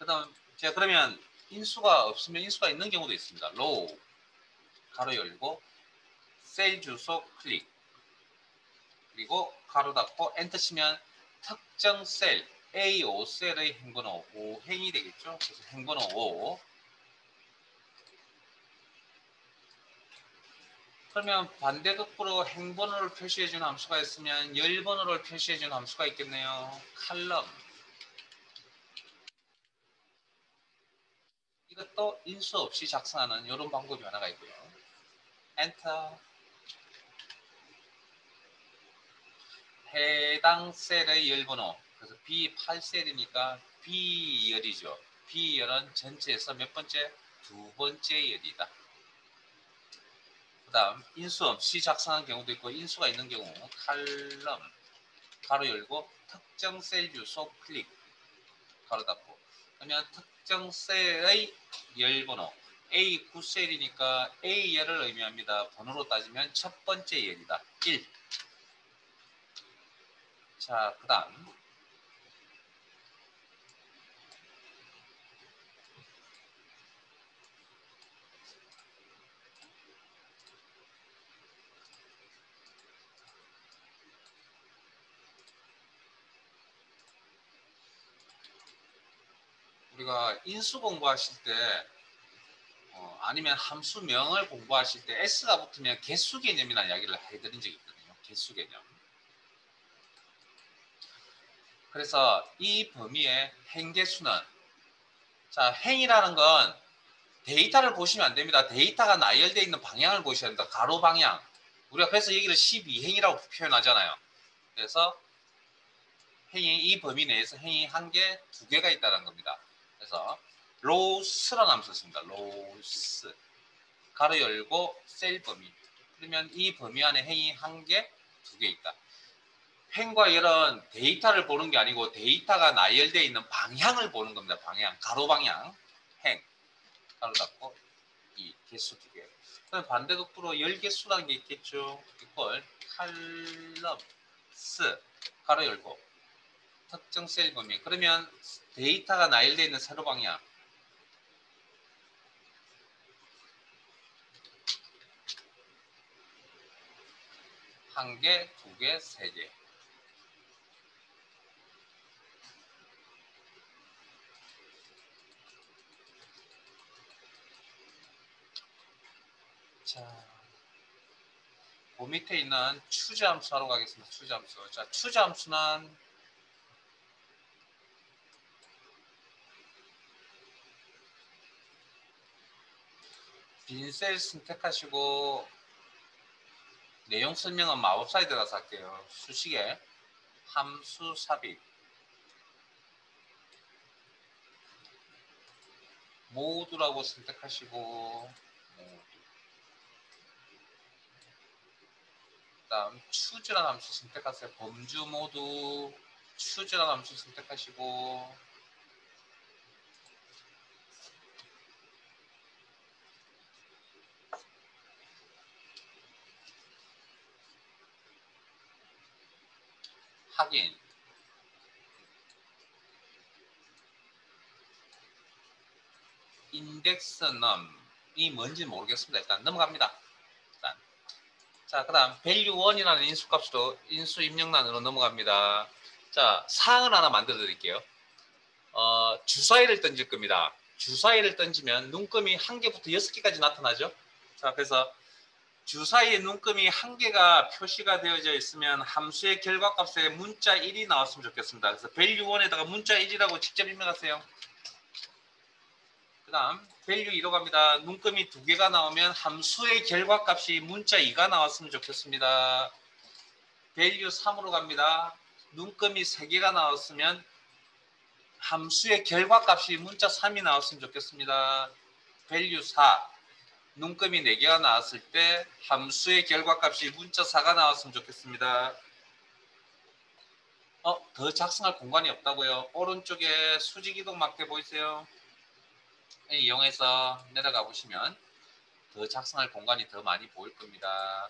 그다음 제가 그러면 인수가 없으면 인수가 있는 경우도 있습니다. 로우 가로 열고 셀 주소 클릭 그리고 가로 닫고 엔터 치면 특정 셀 A5 셀의 행번호 5행이 되겠죠. 그래서 행번호 5 그러면 반대극부로 행번호를 표시해주는 함수가 있으면 열번호를 표시해주는 함수가 있겠네요. 칼럼 이것도 인수 없이 작성하는 이런 방법이 하나가 있고요. 엔터 해당 셀의 열번호 그래서 B8셀이니까 B열이죠. B열은 전체에서 몇 번째? 두 번째 열이다. 그 다음 인수 없이 작성한 경우도 있고 인수가 있는 경우 칼럼 가로 열고 특정 셀 주소 클릭 가로 닫고 그러면 특정 셀의 열번호 A9셀이니까 A열을 의미합니다. 번호로 따지면 첫 번째 열이다. 1. 자, 그 다음 우리가 인수 공부하실 때 아니면 함수명을 공부하실 때 S가 붙으면 개수 개념이라는 이야기를 해드린 적이 있거든요. 개수 개념. 그래서 이 범위의 행개수는 자 행이라는 건 데이터를 보시면 안 됩니다. 데이터가 나열되어 있는 방향을 보셔야 됩니다. 가로 방향. 우리가 그래서 여기를 12행이라고 표현하잖아요. 그래서 행이 이 범위 내에서 행이 한 개, 두 개가 있다는 겁니다. 그래서 로스라는 함수 씁니다. 로스. 가로 열고 셀 범위. 그러면 이 범위 안에 행이 한 개, 두 개 있다. 행과 열은 데이터를 보는 게 아니고 데이터가 나열되어 있는 방향을 보는 겁니다. 방향. 가로 방향. 행. 가로 닫고 이 개수 두 개. 그럼 반대극부로 열 개수라는 게 있겠죠. 이걸 칼럼 스 가로 열고 특정 셀 범위. 그러면 데이터가 나열되어 있는 세로 방향. 한 개, 두 개, 세 개. 자, 그 밑에 있는 추저함수 하러 가겠습니다. 추저함수. 자, 추저함수는 빈 셀 선택하시고 내용 설명은 마법사에 들어가서 할게요. 수식에 함수 삽입 모두라고 선택하시고 그다음 추즈라는 함수 선택하세요. 범주 모두 추즈라는 함수 선택하시고 확인 인덱스 넘이 뭔지 모르겠습니다. 일단 넘어갑니다. 일단. 자, 그 다음 value1이라는 인수값으로 인수 입력란으로 넘어갑니다. 자, 사항을 하나 만들어 드릴게요. 주사위를 던질 겁니다. 주사위를 던지면 눈금이 한 개부터 6개까지 나타나죠. 자, 그래서 주사위에 눈금이 한 개가 표시가 되어져 있으면 함수의 결과값에 문자 1이 나왔으면 좋겠습니다. 그래서 value1에다가 문자 1이라고 직접 입력하세요. 그 다음 value 2로 갑니다. 눈금이 두 개가 나오면 함수의 결과값이 문자 2가 나왔으면 좋겠습니다. value 3으로 갑니다. 눈금이 3개가 나왔으면 함수의 결과값이 문자 3이 나왔으면 좋겠습니다. value 4 눈금이 4개가 나왔을 때 함수의 결과값이 문자 4가 나왔으면 좋겠습니다. 더 작성할 공간이 없다고요? 오른쪽에 수직이동 막대 보이세요? 이용해서 내려가 보시면 더 작성할 공간이 더 많이 보일 겁니다.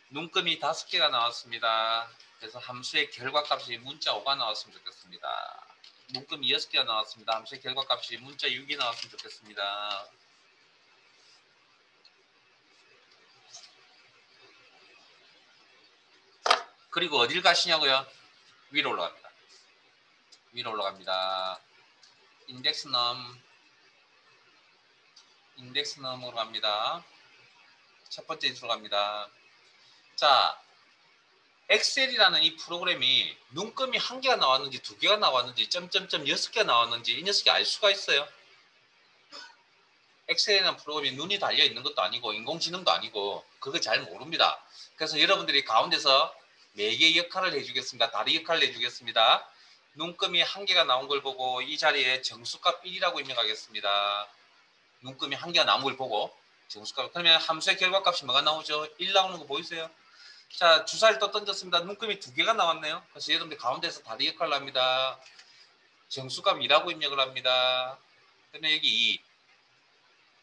눈금이 5개가 나왔습니다. 그래서 함수의 결과값이 문자 5가 나왔으면 좋겠습니다. 문금이 6개가 나왔습니다. 함수의 결과값이 문자 6이 나왔으면 좋겠습니다. 그리고 어딜 가시냐고요? 위로 올라갑니다. 위로 올라갑니다. 인덱스넘으로 갑니다. 첫 번째 인수로 갑니다. 자, 엑셀이라는 이 프로그램이 눈금이 1개가 나왔는지 2개가 나왔는지 점점점 6개가 나왔는지 이 녀석이 알 수가 있어요. 엑셀이라는 프로그램이 눈이 달려 있는 것도 아니고 인공지능도 아니고 그거 잘 모릅니다. 그래서 여러분들이 가운데서 매개 역할을 해주겠습니다. 다리 역할을 해주겠습니다. 눈금이 1개가 나온 걸 보고 이 자리에 정수값 1이라고 입력하겠습니다. 눈금이 1개가 나온 걸 보고 정수값, 그러면 함수의 결과값이 뭐가 나오죠? 1 나오는 거 보이세요? 자, 주사를 또 던졌습니다. 눈금이 2개가 나왔네요. 그래서 여러분들 가운데서 다리 역할을 합니다. 정수값 2라고 입력을 합니다. 그러면 여기 2.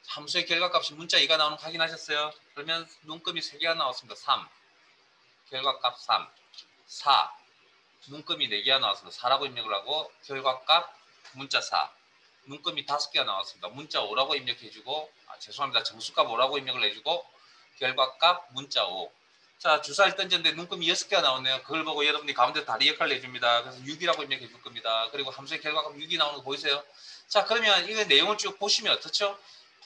함수의 결과값이 문자 2가 나오는 거 확인하셨어요? 그러면 눈금이 3개가 나왔습니다. 3. 결과값 3. 4. 눈금이 4개가 나왔습니다. 4라고 입력을 하고 결과값 문자 4. 눈금이 5개가 나왔습니다. 문자 5라고 입력해주고 죄송합니다. 정수값 5라고 입력을 해주고 결과값 문자 5. 자, 주사를 던졌는데 눈금이 6개가 나오네요. 그걸 보고 여러분이 가운데 다리 역할을 해줍니다. 그래서 6이라고 입력해 줄 겁니다. 그리고 함수의 결과값 6이 나오는 거 보이세요? 자, 그러면 이거 내용을 쭉 보시면 어떻죠?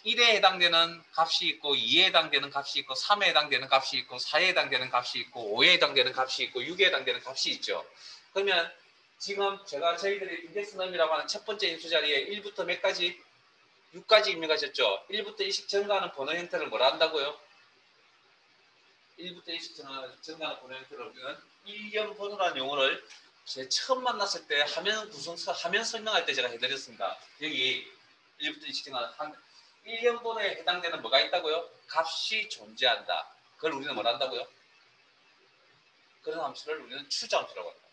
1에 해당되는 값이 있고 2에 해당되는 값이 있고 3에 해당되는 값이 있고 4에 해당되는 값이 있고 5에 해당되는 값이 있고 6에 해당되는 값이 있죠. 그러면 지금 제가 저희들이 인덱스넘이라고 하는 첫 번째 인수 자리에 1부터 몇 가지? 6까지 입력하셨죠. 1부터 일씩 증가하는 번호 형태를 뭐라 한다고요? 1부터 일씩 증가하는 번호 형태를 우리는 1년 번호라는 용어를 제가 처음 만났을 때 화면 설명할 때 제가 해드렸습니다. 여기 1부터 일씩 증가하는 1년 번호에 해당되는 뭐가 있다고요? 값이 존재한다. 그걸 우리는 뭐라 한다고요? 그런 함수를 우리는 추저함수라고 합니다.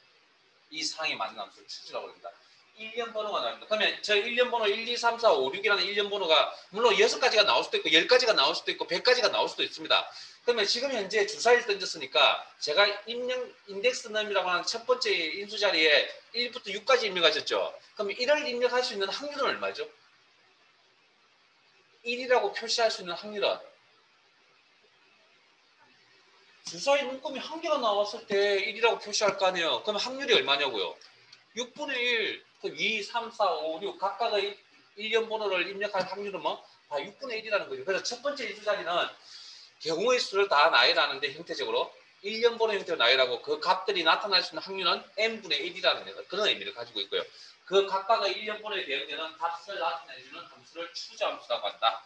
이 상에 맞는 함수를 추주라고 합니다. 1년 번호가 나옵니다. 그러면 저 1년 번호 1, 2, 3, 4, 5, 6이라는 1년 번호가 물론 6가지가 나올 수도 있고 10가지가 나올 수도 있고 100가지가 나올 수도 있습니다. 그러면 지금 현재 주사위를 던졌으니까 제가 인덱스넘이라고 하는 첫 번째 인수 자리에 1부터 6까지 입력하셨죠. 그럼 1을 입력할 수 있는 확률은 얼마죠? 1이라고 표시할 수 있는 확률은 주사위 문금이 1개가 나왔을 때 1이라고 표시할 거 아니에요. 그럼 확률이 얼마냐고요? 6분의 1, 2, 3, 4, 5, 6 각각의 1년 번호를 입력할 확률은 뭐? 다 6분의 1이라는 거죠. 그래서 첫 번째 인수 자리는 경우의 수를 다 나열하는데 형태적으로 1년 번호 형태로 나열하고 그 값들이 나타날 수 있는 확률은 n분의 1이라는 그런 의미를 가지고 있고요. 그 각각의 1년 번호에 대응되는 값을 나타내주는 함수를 추저함수라고 한다.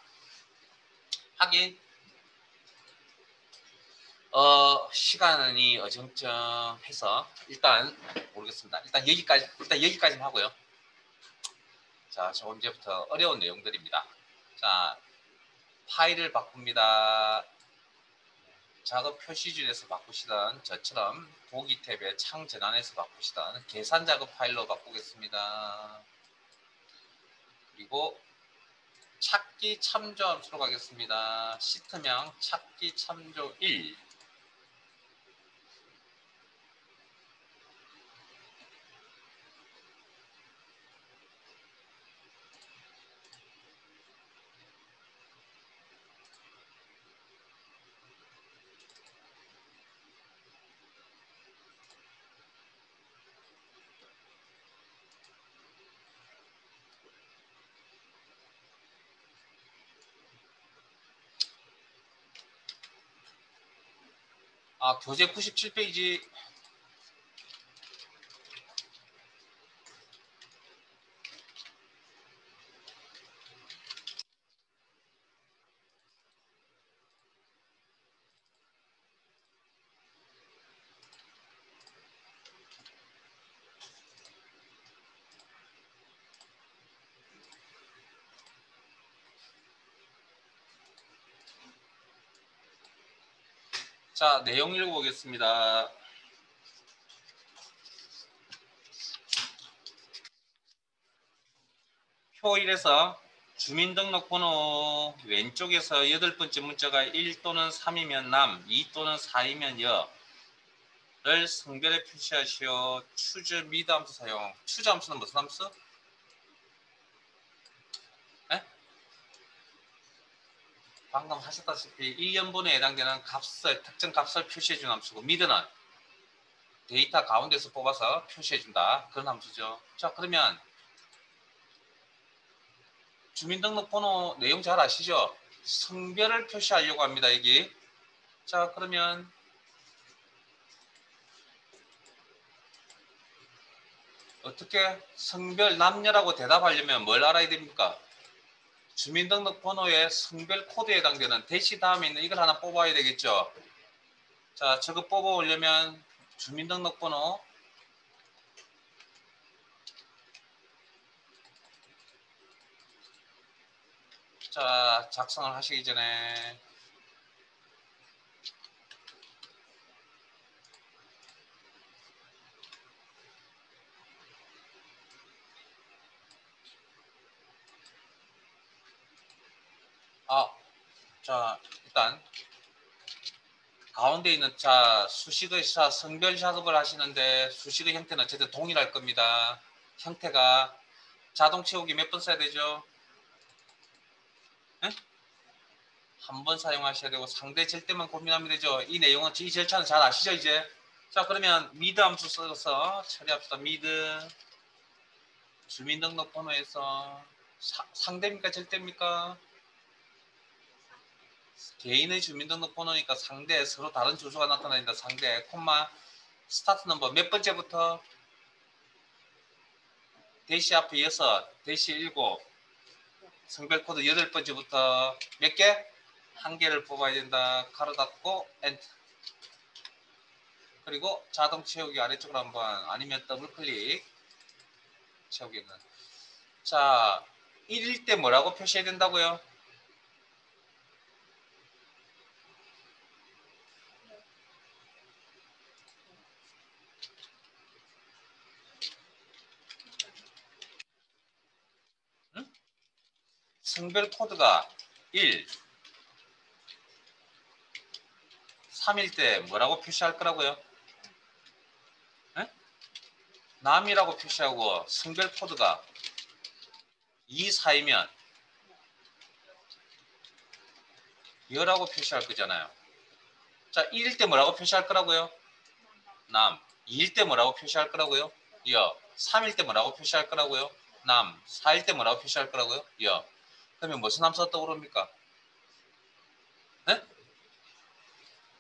하긴 시간이 어정쩡해서 일단 모르겠습니다. 일단 여기까지만 하고요. 자, 조금 전부터 어려운 내용들입니다. 자, 파일을 바꿉니다. 작업 표시줄에서 바꾸시던 저처럼 보기 탭에 창 전환해서 바꾸시던 계산 작업 파일로 바꾸겠습니다. 그리고 찾기 참조 함수로 가겠습니다. 시트명 찾기 참조 1. 교재 97페이지. 자, 내용 읽어보겠습니다. 표 1에서 주민등록번호 왼쪽에서 8번째 문자가 1 또는 3이면 남, 2 또는 4이면 여, 를 성별에 표시하시오. choose mid 함수 사용. choose 함수는 무슨 함수? 에? 방금 하셨다시피 1년분에 해당되는 값을 특정 값을 표시해준 함수고 mid는 데이터 가운데서 뽑아서 표시해준다. 그런 함수죠. 자, 그러면 주민등록번호 내용 잘 아시죠? 성별을 표시하려고 합니다. 여기. 자, 그러면 어떻게 성별 남녀라고 대답하려면 뭘 알아야 됩니까? 주민등록번호의 성별 코드에 해당되는 대시 다음에 있는 이걸 하나 뽑아야 되겠죠. 자, 저거 뽑아오려면 주민등록번호 자, 작성을 하시기 전에 자, 일단 가운데 있는 자 수식의 자 성별 작업을 하시는데 수식의 형태는 어쨌든 동일할 겁니다. 형태가 자동 채우기 몇 번 써야 되죠? 한 번 사용하셔야 되고 상대 절대만 고민하면 되죠. 이 내용은 이 절차는 잘 아시죠 이제? 자, 그러면 미드 함수 써서 처리합시다. 미드 주민등록번호에서 상대입니까 절대입니까? 개인의 주민등록번호니까 상대 서로 다른 주소가 나타난다. 상대 콤마 스타트 넘버 몇 번째부터 대시 앞에 6 대시 7 성별 코드 8번째부터 몇 개? 한 개를 뽑아야 된다. 가로 닫고 엔터. 그리고 자동 채우기 아래쪽으로 한번 아니면 더블 클릭 채우기는 자 1일 때 뭐라고 표시해야 된다고요? 응? 성별 코드가 1, 3일 때 뭐라고 표시할 거라고요? 응? 남이라고 표시하고 성별 코드가 2, 4이면 여라고 표시할 거잖아요. 자, 1일 때 뭐라고 표시할 거라고요? 남. 2일 때 뭐라고 표시할 거라고요? 여. 3일 때 뭐라고 표시할 거라고요? 남. 4일 때 뭐라고 표시할 거라고요? 여. 그러면 무슨 함수가 떠오릅니까? 네?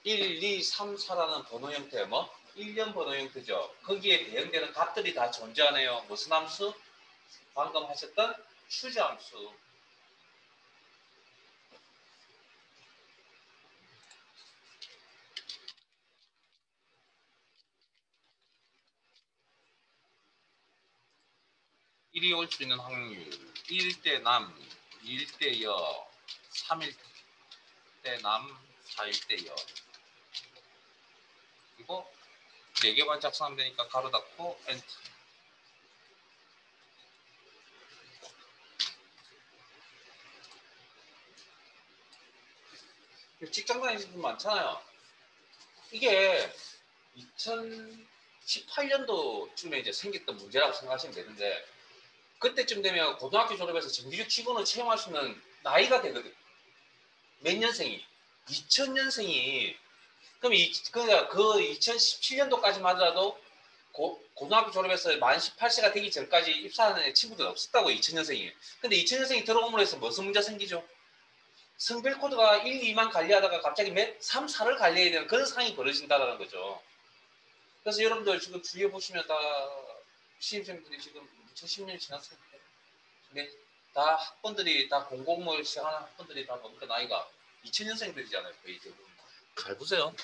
1, 2, 3, 4라는 번호 형태 뭐? 1년 번호 형태죠. 거기에 대응되는 값들이 다 존재하네요. 무슨 함수? 방금 하셨던 추지 함수. 일이 올 수 있는 확률 1일 때 남, 2일 때 여, 3일 때 남, 4일 때 여. 그리고 4개만 작성하면 되니까 가로 닫고 엔터. 직장 다니시는 분 많잖아요. 이게 2018년도쯤에 이제 생겼던 문제라고 생각하시면 되는데 그때쯤 되면 고등학교 졸업해서 정규직 직원을 채용할 수 있는 나이가 되거든. 몇 년생이? 2000년생이 그럼 그러니까 그 2017년도까지만 하더라도 고등학교 졸업해서 만 18세가 되기 전까지 입사하는 친구들 없었다고 2000년생이. 근데 2000년생이 들어옴으로 해서 무슨 문제 생기죠? 성별 코드가 1, 2만 관리하다가 갑자기 몇 3, 4를 관리해야 되는 그런 상황이 벌어진다는 거죠. 그래서 여러분들 지금 주위에 보시면 다 신입생들이 지금 2010년 지났을 때 네, 다 학번들이 다 공공을 시작하는 학번들이 다 보니까 나이가 2000년생들이잖아요. 거의 대부분. 잘 보세요.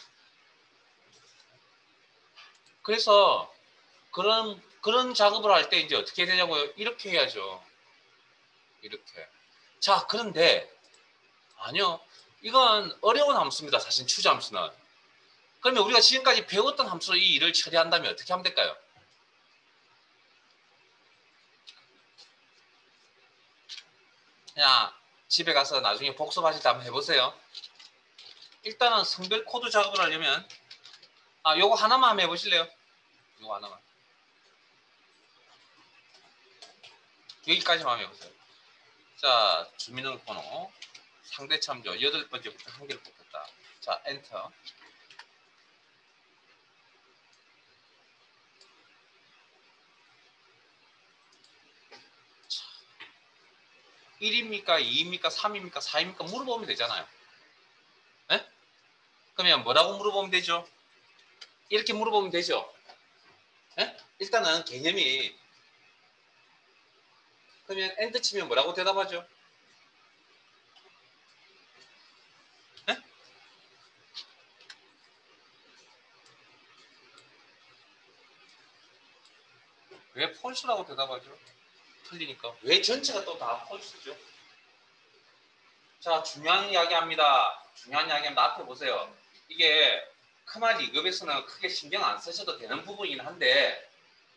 그래서 그런 작업을 할 때 이제 어떻게 되냐고요? 이렇게 해야죠. 이렇게. 자, 그런데 아니요. 이건 어려운 함수입니다. 사실 추자 함수는. 그러면 우리가 지금까지 배웠던 함수로 이 일을 처리한다면 어떻게 하면 될까요? 그냥 집에 가서 나중에 복습하실 때 한번 해보세요. 일단은 성별 코드 작업을 하려면 요거 하나만 한번 해보실래요? 요거 하나만. 여기까지만 한번 해보세요. 자, 주민등록번호, 상대 참조, 8번째부터 한 개를 뽑혔다. 자, 엔터. 1입니까? 2입니까? 3입니까? 4입니까? 물어보면 되잖아요. 네? 그러면 뭐라고 물어보면 되죠? 이렇게 물어보면 되죠? 네? 일단은 개념이, 그러면 엔터 치면 뭐라고 대답하죠? 네? 왜 폴스라고 대답하죠? 틀리니까. 왜 전체가 또 다 폴스죠? 자, 중요한 이야기 합니다. 중요한 이야기 합니다. 앞에 보세요. 이게 크말 2급에서는 크게 신경 안 쓰셔도 되는 부분이긴 한데,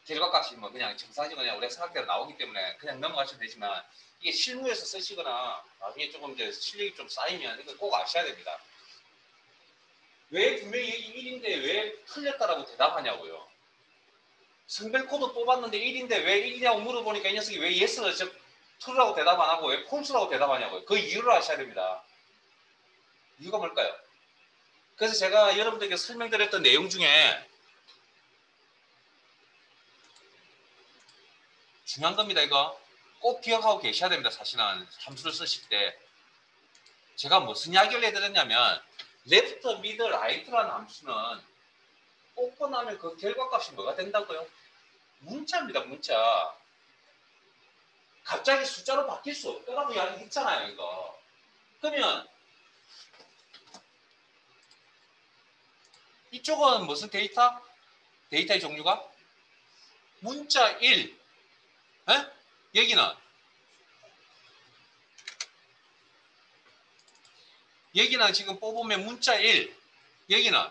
결과값이 뭐 그냥 정상적으로 우리가 생각대로 나오기 때문에 그냥 넘어가셔도 되지만, 이게 실무에서 쓰시거나 나중에 조금 이제 실력이 좀 쌓이면 이거 꼭 아셔야 됩니다. 왜 분명히 여기 1인데 왜 틀렸다라고 대답하냐고요. 성별 코드 뽑았는데 1인데 왜 1이냐고 물어보니까 이 녀석이 왜 yes를 true라고 대답 안 하고 왜 false라고 대답하냐고요. 그 이유를 아셔야 됩니다. 이유가 뭘까요? 그래서 제가 여러분들에게 설명드렸던 내용 중에 중요한 겁니다. 이거 꼭 기억하고 계셔야 됩니다. 사실은 함수를 쓰실 때 제가 무슨 이야기를 해드렸냐면 left, mid, right라는 함수는 뽑고 나면 그 결과값이 뭐가 된다고요? 문자입니다. 문자. 갑자기 숫자로 바뀔 수 없다라고 이야기했잖아요. 이거. 그러면 이쪽은 무슨 데이터? 데이터의 종류가? 문자 1. 에? 여기는 지금 뽑으면 문자 1. 여기는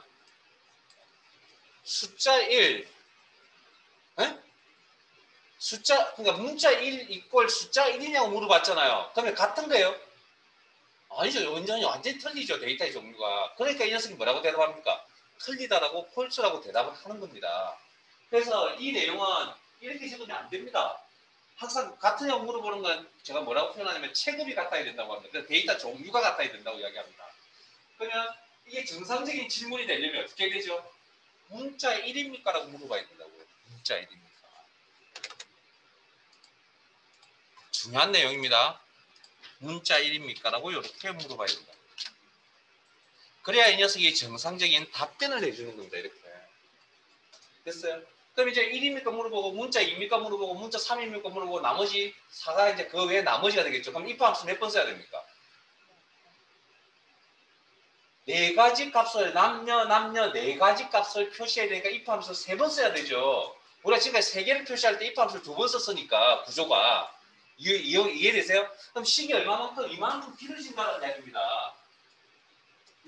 숫자 1. 에? 그러니까 문자 1 이꼴 숫자 1이냐고 물어봤잖아요. 그러면 같은 거예요? 아니죠. 완전히 틀리죠. 데이터의 종류가. 그러니까 이 녀석이 뭐라고 대답합니까? 틀리다라고 폴스라고 대답을 하는 겁니다. 그래서 이 내용은 이렇게 적으면 안 됩니다. 항상 같으냐고 물어보는 건 제가 뭐라고 표현하냐면 체급이 같아야 된다고 합니다. 그래서 데이터 종류가 같아야 된다고 이야기합니다. 그러면 이게 정상적인 질문이 되려면 어떻게 되죠? 문자 1입니까? 라고 물어봐야 된다고요. 문자 1입니까? 중요한 내용입니다. 문자 1입니까? 라고 이렇게 물어봐야 된다. 그래야 이 녀석이 정상적인 답변을 해주는 겁니다. 이렇게. 됐어요? 그럼 이제 1입니까 물어보고 문자 2입니까 물어보고 문자 3입니까 물어보고 나머지 4가 이제 그 외에 나머지가 되겠죠. 그럼 입함수 몇 번 써야 됩니까? 네 가지 값을 남녀 네 가지 값을 표시해야 되니까 입함수 3번 써야 되죠. 우리가 지금까지 3개를 표시할 때 입함수를 2번 썼으니까 구조가 이해되세요? 그럼 식이 얼마만큼 이만큼 길어진다는 이야기입니다.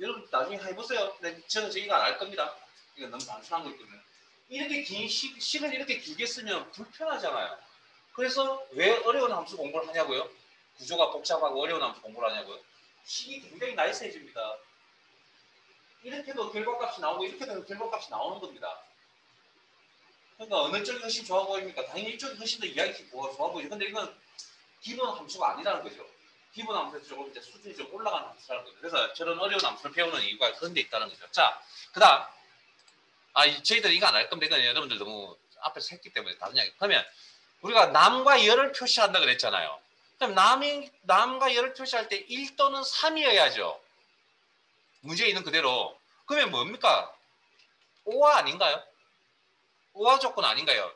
여러분 나중에 해보세요. 저는 이거 안 할 겁니다. 이거 너무 단순한 거기 때문에. 이렇게 긴 식을 이렇게 길게 쓰면 불편하잖아요. 그래서 왜 어려운 함수 공부를 하냐고요? 구조가 복잡하고 어려운 함수 공부를 하냐고요? 식이 굉장히 나이스해집니다. 이렇게도 결과값이 나오고 이렇게도 결과값이 나오는 겁니다. 그러니까 어느 쪽이 훨씬 좋아 보입니까? 당연히 이쪽이 훨씬 더 이야기 좋아 보이죠. 근데 이건 기본 함수가 아니라는 거죠. 기본 함수에서 조금 이제 수준이 좀 올라가는 함수라는 거죠. 그래서 저런 어려운 함수를 배우는 이유가 그런 데 있다는 거죠. 자, 그 다음. 저희들 이거 안 할 겁니다. 이건 여러분들 너무 앞에서 했기 때문에 다른 이야기. 그러면 우리가 남과 열을 표시한다 그랬잖아요. 그럼 남과 열을 표시할 때 1 또는 3이어야죠. 문제에 있는 그대로. 그러면 뭡니까? 오화 아닌가요? 오화 조건 아닌가요?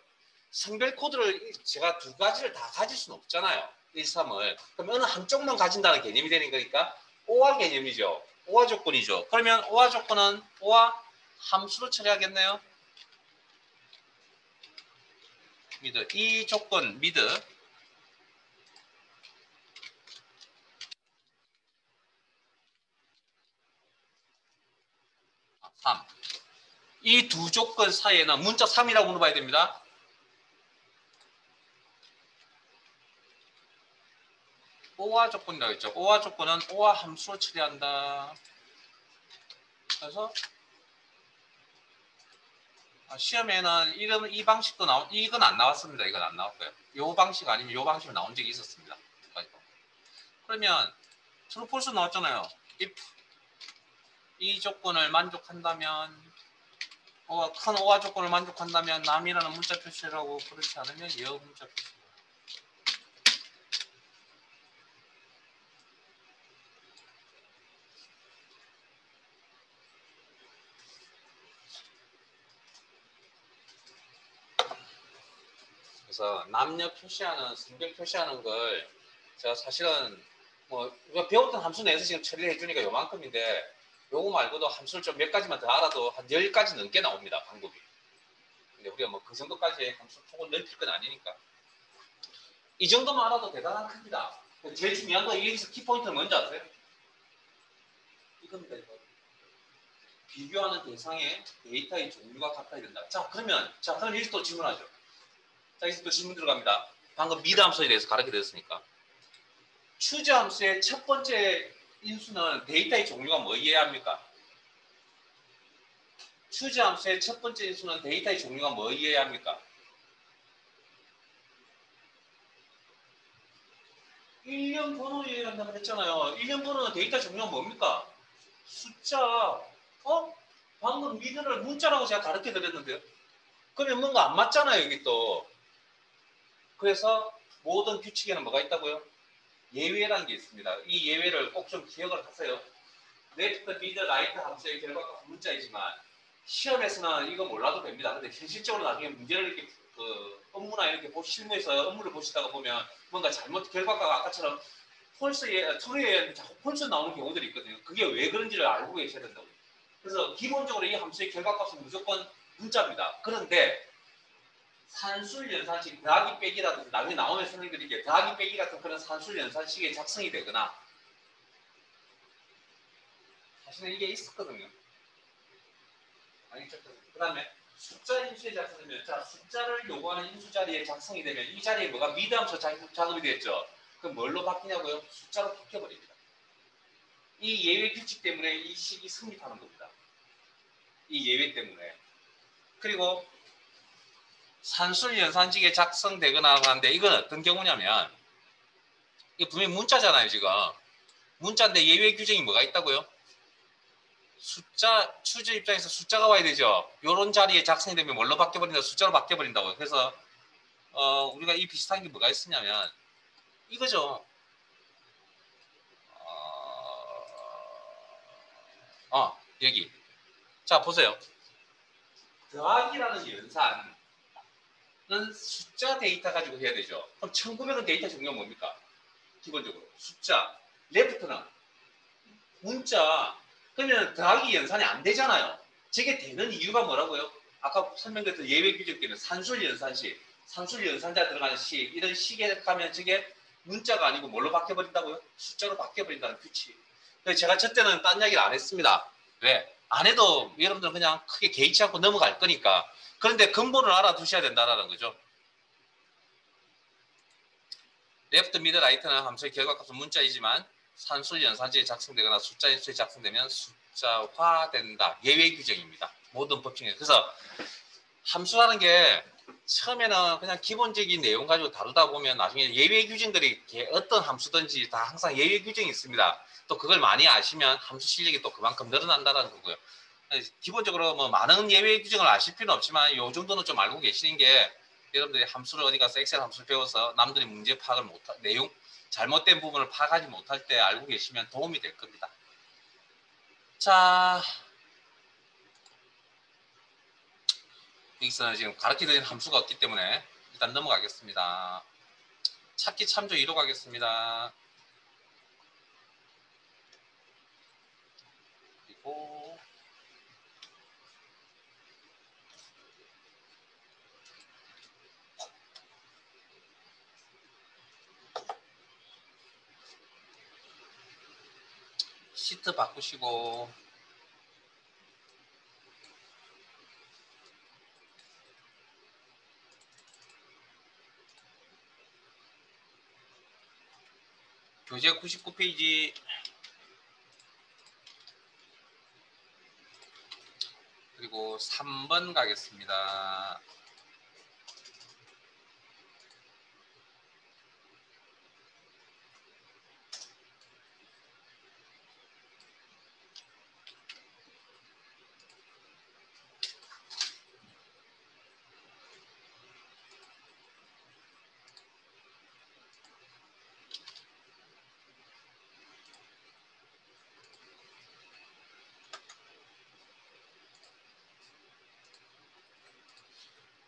성별 코드를 제가 두 가지를 다 가질 수는 없잖아요. 1, 3을. 그럼 어느 한쪽만 가진다는 개념이 되는 거니까 오화 개념이죠. 오화 조건이죠. 그러면 오화 조건은 오화 함수로 처리하겠네요. 미드. 이 조건 미드. 3. 이 두 조건 사이에는 문자 3이라고 물어봐야 됩니다. 오화 조건이라고 했죠. 오화 조건은 오화 함수로 처리한다. 그래서 시험에는 이 방식도 이건 안 나왔습니다. 이건 안 나왔고요. 요 방식 아니면 요 방식으로 나온 적이 있었습니다. 그러면 true false 나왔잖아요. if 이 조건을 만족한다면 큰 오화 조건을 만족한다면 남이라는 문자 표시라고, 그렇지 않으면 여 문자 표시. 그래서 남녀 표시하는, 성별 표시하는 걸 제가 사실은 뭐 우리가 배웠던 함수 내에서 지금 처리를 해주니까 요만큼인데, 요거 말고도 함수를 좀 몇 가지만 더 알아도 한 10가지 넘게 나옵니다. 방법이. 근데 우리가 뭐 그 정도까지 함수 폭을 넓힐 건 아니니까 이 정도만 알아도 대단한 큽니다. 제일 중요한 거 여기서 키포인트는 뭔지 아세요? 이겁니다. 이거. 비교하는 대상의 데이터의 종류가 같아야 된다. 그럼 여기서 또 질문하죠. 자, 여기서 또 질문 들어갑니다. 방금 미드 함수에 대해서 가르쳐 드렸으니까. 추즈 함수의 첫 번째 인수는 데이터의 종류가 뭐여야 합니까? 추즈 함수의 첫 번째 인수는 데이터의 종류가 뭐여야 합니까? 일련 번호여야 한다고 했잖아요. 일련 번호는 데이터 종류가 뭡니까? 숫자. 방금 미드를 문자라고 제가 가르쳐 드렸는데요. 그러면 뭔가 안 맞잖아요, 여기 또. 그래서 모든 규칙에는 뭐가 있다고요? 예외라는 게 있습니다. 이 예외를 꼭 좀 기억을 하세요. left, mid, right 함수의 결과가 문자이지만 시험에서는 이거 몰라도 됩니다. 근데 현실적으로 나중에 문제를 이렇게 업무나 이렇게 실무에서 업무를 보시다가 보면 뭔가 잘못 결과가 아까처럼 폴스에 true에 자꾸 폴스 나오는 경우들이 있거든요. 그게 왜 그런지를 알고 계셔야 된다고. 그래서 기본적으로 이 함수의 결과값은 무조건 문자입니다. 그런데 산술 연산식 더하기 빼기라든지 나중에 나오면 선생님들이 더하기 빼기 같은 그런 산술 연산식에 작성이 되거나 사실은 이게 있었거든요. 그 다음에 숫자 인수에 작성되면 숫자를 요구하는 인수 자리에 작성이 되면 이 자리에 뭐가 미드함수 작업이 됐죠. 그럼 뭘로 바뀌냐고요? 숫자로 바뀌어버립니다. 이 예외 규칙 때문에 이 식이 성립하는 겁니다. 이 예외 때문에. 그리고 산술 연산식에 작성되거나 하는데 이건 어떤 경우냐면 이게 분명히 문자잖아요. 지금 문자인데 예외 규정이 뭐가 있다고요? 숫자, 추즈 입장에서 숫자가 와야 되죠. 이런 자리에 작성이 되면 뭘로 바뀌어버린다? 숫자로 바뀌어버린다고요. 그래서 우리가 이 비슷한 게 뭐가 있었냐면 이거죠. 여기. 자, 보세요. 더하기라는 연산은 숫자 데이터 가지고 해야 되죠. 그럼 1900은 데이터 종류가 뭡니까? 기본적으로. 숫자. 레프트는 문자. 그러면 더하기 연산이 안 되잖아요. 저게 되는 이유가 뭐라고요? 아까 설명드렸던 예외 규칙 때문에 산술 연산식, 산술 연산자 들어가는 식, 이런 식에 가면 저게 문자가 아니고 뭘로 바뀌어버린다고요? 숫자로 바뀌어버린다는 규칙. 그래서 제가 저 때는 딴 이야기를 안 했습니다. 왜? 안 해도 여러분들은 그냥 크게 개의치 않고 넘어갈 거니까. 그런데 근본을 알아두셔야 된다는 거죠. 레프트, 미드, 라이트는 함수의 결과값은 문자이지만 산술 연산지에 작성되거나 숫자 인수에 작성되면 숫자화된다. 예외 규정입니다. 모든 법 중에. 그래서 함수라는 게 처음에는 그냥 기본적인 내용 가지고 다루다 보면 나중에 예외 규정들이 어떤 함수든지 다 항상 예외 규정이 있습니다. 또 그걸 많이 아시면 함수 실력이 또 그만큼 늘어난다는 거고요. 기본적으로 뭐 많은 예외 규정을 아실 필요는 없지만 이 정도는 좀 알고 계시는 게 여러분들이 함수를 어디 가서 엑셀 함수를 배워서 남들이 문제 파악을 못할 내용 잘못된 부분을 파악하지 못할 때 알고 계시면 도움이 될 겁니다. 자, 여기서는 지금 가르쳐드린 함수가 없기 때문에 일단 넘어가겠습니다. 찾기 참조 2로 가겠습니다. 그리고 시트 바꾸시고 교재 99페이지 그리고 그리고 3번 가겠습니다.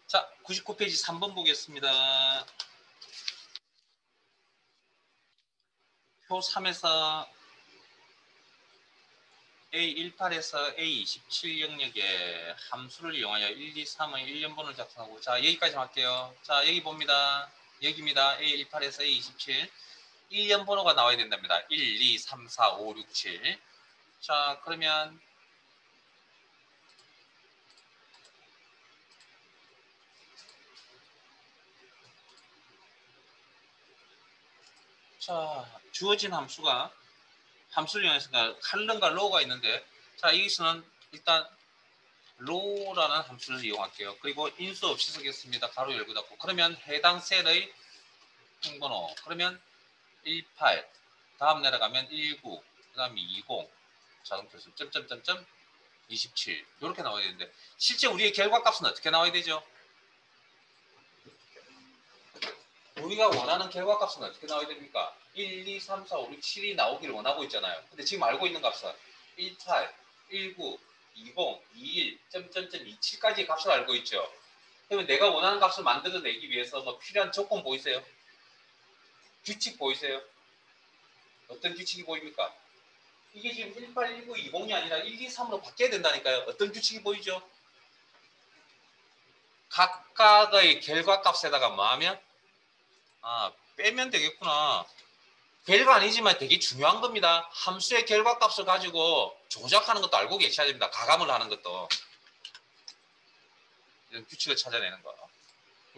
자, 99페이지 3번 보겠습니다. 표 3에서 A18에서 A27 영역에 함수를 이용하여 1, 2, 3의 1년번호를 작성하고, 자, 여기까지 할게요. 자, 여기 봅니다. 여기입니다. A18에서 A27. 1년번호가 나와야 된답니다. 1, 2, 3, 4, 5, 6, 7. 자, 그러면 자, 주어진 함수를 이용해서 칼럼과 로우가 있는데, 자, 여기서는 일단 로우라는 함수를 이용할게요. 그리고 인수 없이 쓰겠습니다. 가로 열고 닫고. 그러면 해당 셀의 행번호. 그러면 18, 다음 내려가면 19, 그 다음에 20, 자동 표수, 점점점점 27. 이렇게 나와야 되는데, 실제 우리의 결과값은 어떻게 나와야 되죠? 우리가 원하는 결과값은 어떻게 나와야 됩니까? 1, 2, 3, 4, 5, 6, 7이 나오기를 원하고 있잖아요. 근데 지금 알고 있는 값은 18, 19, 20, 21, 점점점 27까지의 값을 알고 있죠. 그러면 내가 원하는 값을 만들어내기 위해서 뭐 필요한 조건 보이세요? 규칙 보이세요? 어떤 규칙이 보입니까? 이게 지금 18, 19, 20이 아니라 1, 2, 3으로 바뀌어야 된다니까요. 어떤 규칙이 보이죠? 각각의 결과값에다가 뭐 하면? 빼면 되겠구나. 별거 아니지만 되게 중요한 겁니다. 함수의 결과값을 가지고 조작하는 것도 알고 계셔야 됩니다. 가감을 하는 것도. 이런 규칙을 찾아내는 거.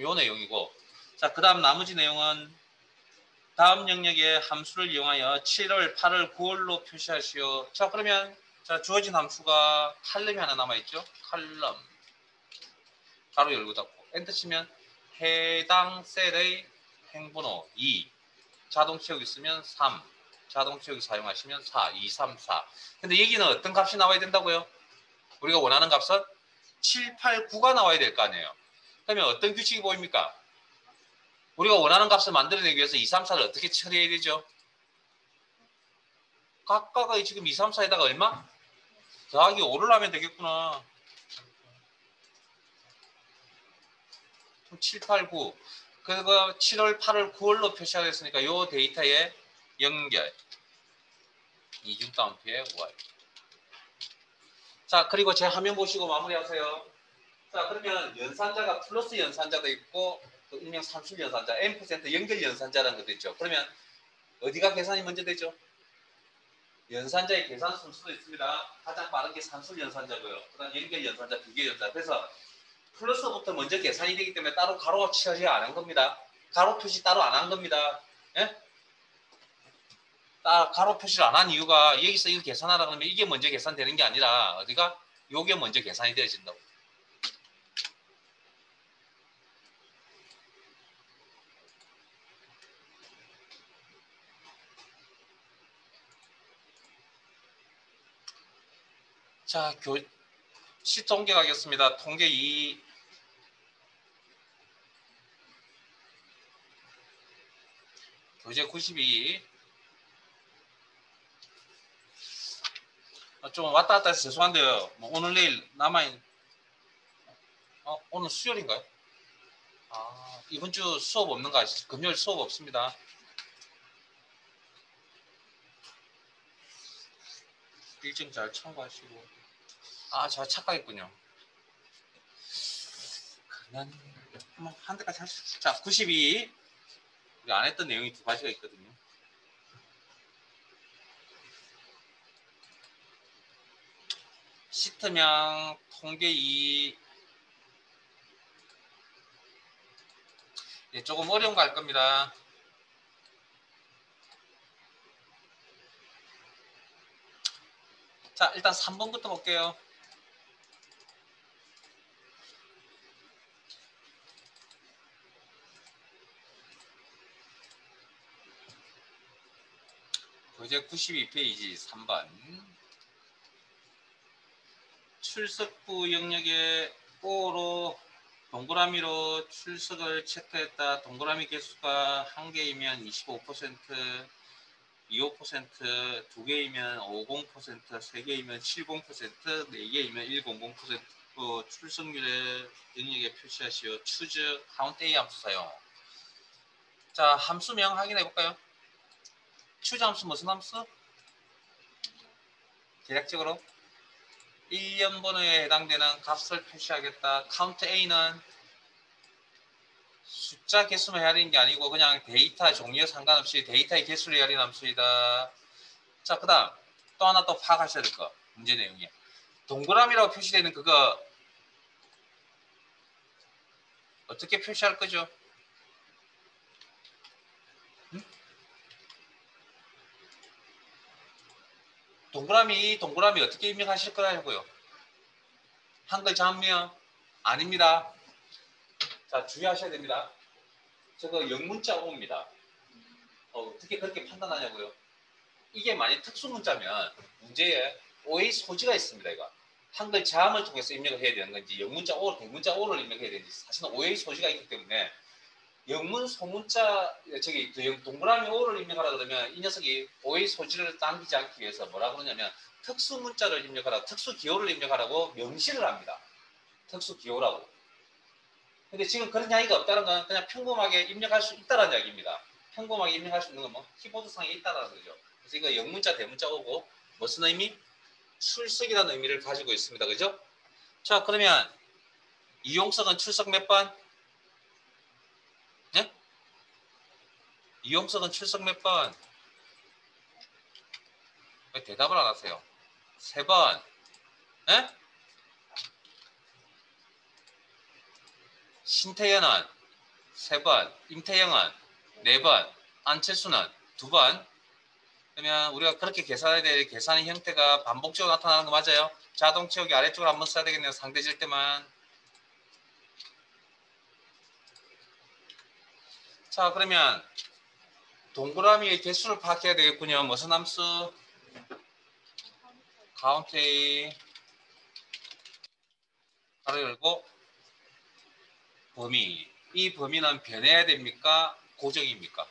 요 내용이고. 자, 그 다음 나머지 내용은 다음 영역에 함수를 이용하여 7월, 8월, 9월로 표시하시오. 자, 그러면 자, 주어진 함수가 칼럼이 하나 남아있죠. 칼럼. 가로 열고 닫고. 엔터 치면 해당 셀의 행번호 2. 자동 채우기 있으면 3. 자동 채우기 사용하시면 4, 2, 3, 4. 근데 여기는 어떤 값이 나와야 된다고요? 우리가 원하는 값은 7, 8, 9가 나와야 될 거 아니에요. 그러면 어떤 규칙이 보입니까? 우리가 원하는 값을 만들어내기 위해서 2, 3, 4를 어떻게 처리해야 되죠? 각각의 지금 2, 3, 4에다가 얼마? 더하기 5를 하면 되겠구나. 7, 8, 9. 그리고 7월, 8월, 9월로 표시하겠으니까 이 데이터의 연결. 이중 따옴표의 Y. 자, 그리고 제 화면 보시고 마무리하세요. 자, 그러면 연산자가 플러스 연산자도 있고 또 일명 산술 연산자, n% 연결 연산자라는 것도 있죠. 그러면 어디가 계산이 먼저 되죠? 연산자의 계산 순서도 있습니다. 가장 빠른 게 산술 연산자고요. 그다음 연결 연산자, 비교 연산자. 그래서 플러스부터 먼저 계산이 되기 때문에 따로 가로 처리 안 한 겁니다. 가로 표시 따로 안 한 겁니다. 예? 가로 표시를 안 한 이유가 여기서 이거 계산하라 그러면 이게 먼저 계산되는 게 아니라 어디가 요게 먼저 계산이 되어진다고. 자, 시통계 가겠습니다. 통계 2. 교재 92. 좀 왔다 갔다 해서 죄송한데요. 뭐 오늘 내일 남아있는 오늘 수요일인가요? 이번 주 수업 없는 거 아시죠? 금요일 수업 없습니다. 일정 잘 참고하시고. 저 착각했군요. 그러면 한 대까지 하시죠. 자, 92. 우리 안 했던 내용이 두 가지가 있거든요. 시트명 통계 2. 조금 어려운 거 할 겁니다. 자, 일단 3번부터 볼게요. 교재 92페이지 3번. 출석부 영역에 O로 동그라미로 출석을 체크했다. 동그라미 개수가 1개이면 25%, 25%, 2개이면 50%, 3개이면 70%, 4개이면 100% 출석률의 영역에 표시하시오. choose count A 함수 사용. 자, 함수명 확인해 볼까요? choose 함수 무슨 함수? 대략적으로 1년 번호에 해당되는 값을 표시하겠다. count A는 숫자 개수만 헤아리는 게 아니고 그냥 데이터 종류에 상관없이 데이터의 개수를 헤아리는 함수이다. 자, 그 다음 또 하나 또 파악하셔야 될 거. 문제 내용이. 동그라미라고 표시되는 그거 어떻게 표시할 거죠? 응? 동그라미 어떻게 입력하실 거라고요? 한글 잡으면 아닙니다. 자, 주의하셔야 됩니다. 저거 영문자 O입니다. 어떻게 그렇게 판단하냐고요? 이게 만약 특수문자면 문제에 O의 소지가 있습니다. 이거 한글 자음을 통해서 입력을 해야 되는 건지 영문자 O, 대문자 O를 입력해야 되는지 사실은 O의 소지가 있기 때문에 영문 소문자 저기 동그라미 O를 입력하라 그러면 이 녀석이 O의 소지를 남기지 않기 위해서 뭐라 그러냐면 특수문자를 입력하라, 특수기호를 입력하라고 명시를 합니다. 특수기호라고. 근데 지금 그런 이야기가 없다는 건 그냥 평범하게 입력할 수 있다는 이야기입니다. 평범하게 입력할 수 있는 건 뭐 키보드상에 있다는 거죠. 그래서 이거 영문자, 대문자 오고 무슨 의미? 출석이라는 의미를 가지고 있습니다. 그죠? 자, 그러면 이용석은 출석 몇 번? 네? 이용석은 출석 몇 번? 왜 대답을 안 하세요? 3번. 네? 신태현은 3번, 임태영은 4번, 안철수는 2번. 그러면 우리가 그렇게 계산해야 될 계산의 형태가 반복적으로 나타나는 거 맞아요? 자동 채우기 아래쪽으로 한번 써야 되겠네요. 상대질 때만. 자, 그러면 동그라미의 개수를 파악해야 되겠군요. 무슨 함수? count A 가로 열고 범위. 이 범위는 변해야 됩니까? 고정입니까?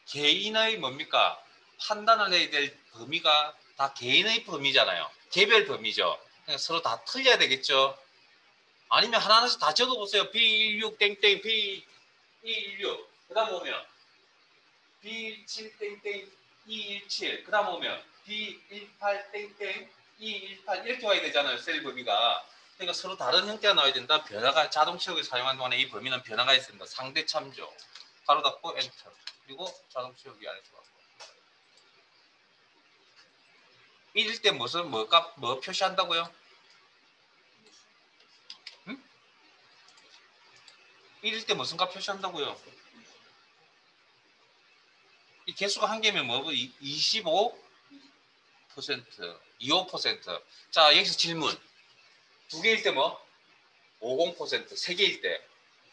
개인의 뭡니까? 판단을 해야 될 범위가 다 개인의 범위잖아요. 개별 범위죠. 그러니까 서로 다 틀려야 되겠죠. 아니면 하나하나씩 다 적어보세요. B16 땡땡 B216 그 다음 오면 B7 땡땡 217 그 다음 오면 B18 땡땡 218 이렇게 와야 되잖아요. 셀 범위가. 그러니까 서로 다른 형태가 나와야 된다. 변화가 자동 채우기 사용하는 동안에 이 범위는 변화가 있습니다. 상대 참조 가로 닫고 엔터 그리고 자동 채우기 안에 들어가고 1일 때 무슨 뭐 표시한다고요? 응? 1일 때 무슨 값 표시한다고요? 이 개수가 한 개면 뭐 25%, 25%. 자, 여기서 질문. 2개일 때 뭐? 50%, 3개일 때,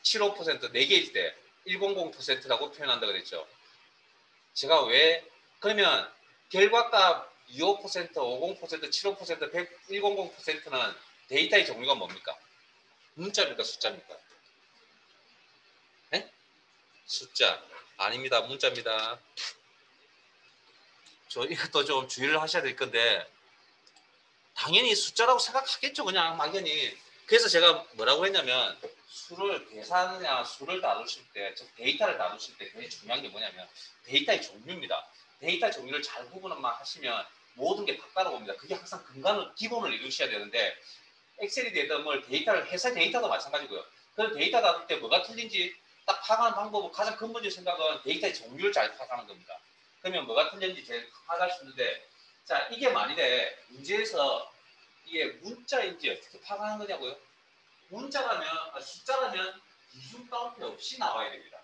75%, 4개일 때, 100%라고 표현한다 그랬죠. 제가 왜 그러면 결과값 25%, 50%, 75%, 100, 100%는 데이터의 종류가 뭡니까? 문자입니까? 숫자입니까? 네? 숫자. 아닙니다. 문자입니다. 저 이것도 좀 주의를 하셔야 될 건데 당연히 숫자라고 생각하겠죠. 그냥 막연히. 그래서 제가 뭐라고 했냐면 수를 계산이나 수를 다루실 때, 즉 데이터를 다루실 때 제일 중요한 게 뭐냐면 데이터의 종류입니다. 데이터 종류를 잘 구분만 하시면 모든 게 다 따라옵니다. 그게 항상 근간을 기본을 이루셔야 되는데 엑셀이 되든 뭘 데이터를 회사 데이터도 마찬가지고요. 그런 데이터 다룰 때 뭐가 틀린지 딱 파악하는 방법은 가장 근본적인 생각은 데이터의 종류를 잘 파악하는 겁니다. 그러면 뭐가 틀렸는지 제일 파악할 수 있는데 자 이게 만일에 문제에서 이게 문자인지 어떻게 파악하는 거냐고요? 문자라면 숫자라면 이중 따옴표 없이 나와야 됩니다.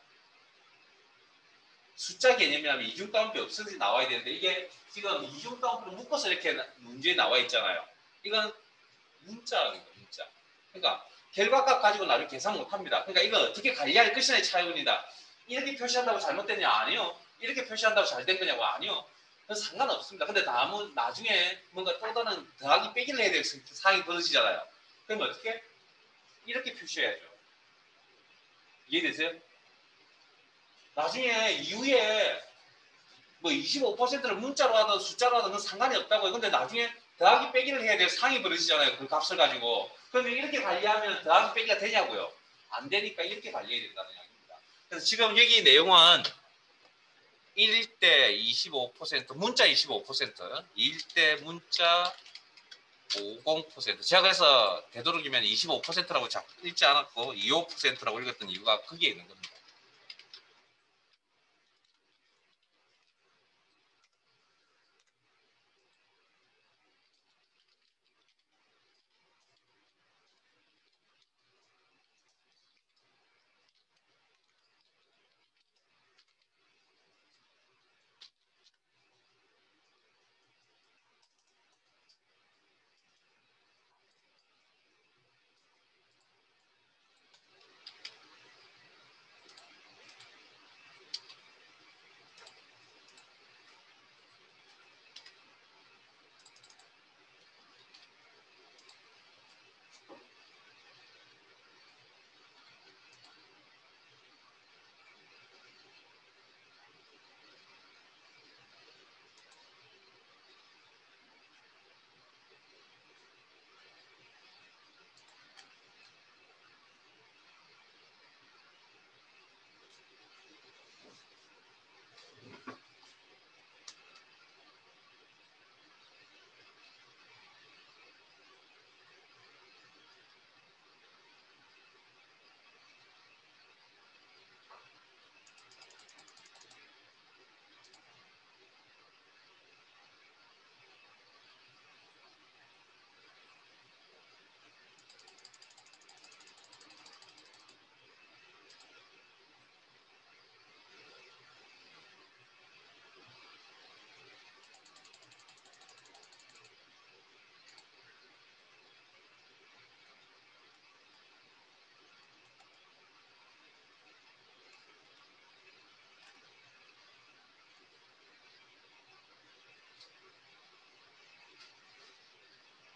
숫자 개념이라면 이중 따옴표 없이 나와야 되는데 이게 지금 이중 따옴표를 묶어서 이렇게 문제에 나와 있잖아요. 이건 문자입니다. 문자. 그러니까 결과값 가지고 나중에 계산 못합니다. 그러니까 이건 어떻게 관리할 것이냐의 차이입니다. 이렇게 표시한다고 잘못됐냐? 아니요. 이렇게 표시한다고 잘 된 거냐고? 아니요. 그건 상관없습니다. 근데 나중에 뭔가 또 다른 더하기 빼기를 해야 될 상황이 벌어지잖아요. 그럼 어떻게? 이렇게 표시해야죠. 이해되세요? 나중에 이후에 뭐 25%를 문자로 하든 숫자로 하든 상관이 없다고요. 근데 나중에 더하기 빼기를 해야 될 상황이 벌어지잖아요. 그 값을 가지고. 그러면 이렇게 관리하면 더하기 빼기가 되냐고요. 안 되니까 이렇게 관리해야 된다는 이야기입니다. 그래서 지금 여기 내용은 1일 때 25%, 문자 25%, 2일 때 문자 50%. 제가 그래서 되도록이면 25%라고 읽지 않았고 25%라고 읽었던 이유가 거기에 있는 겁니다.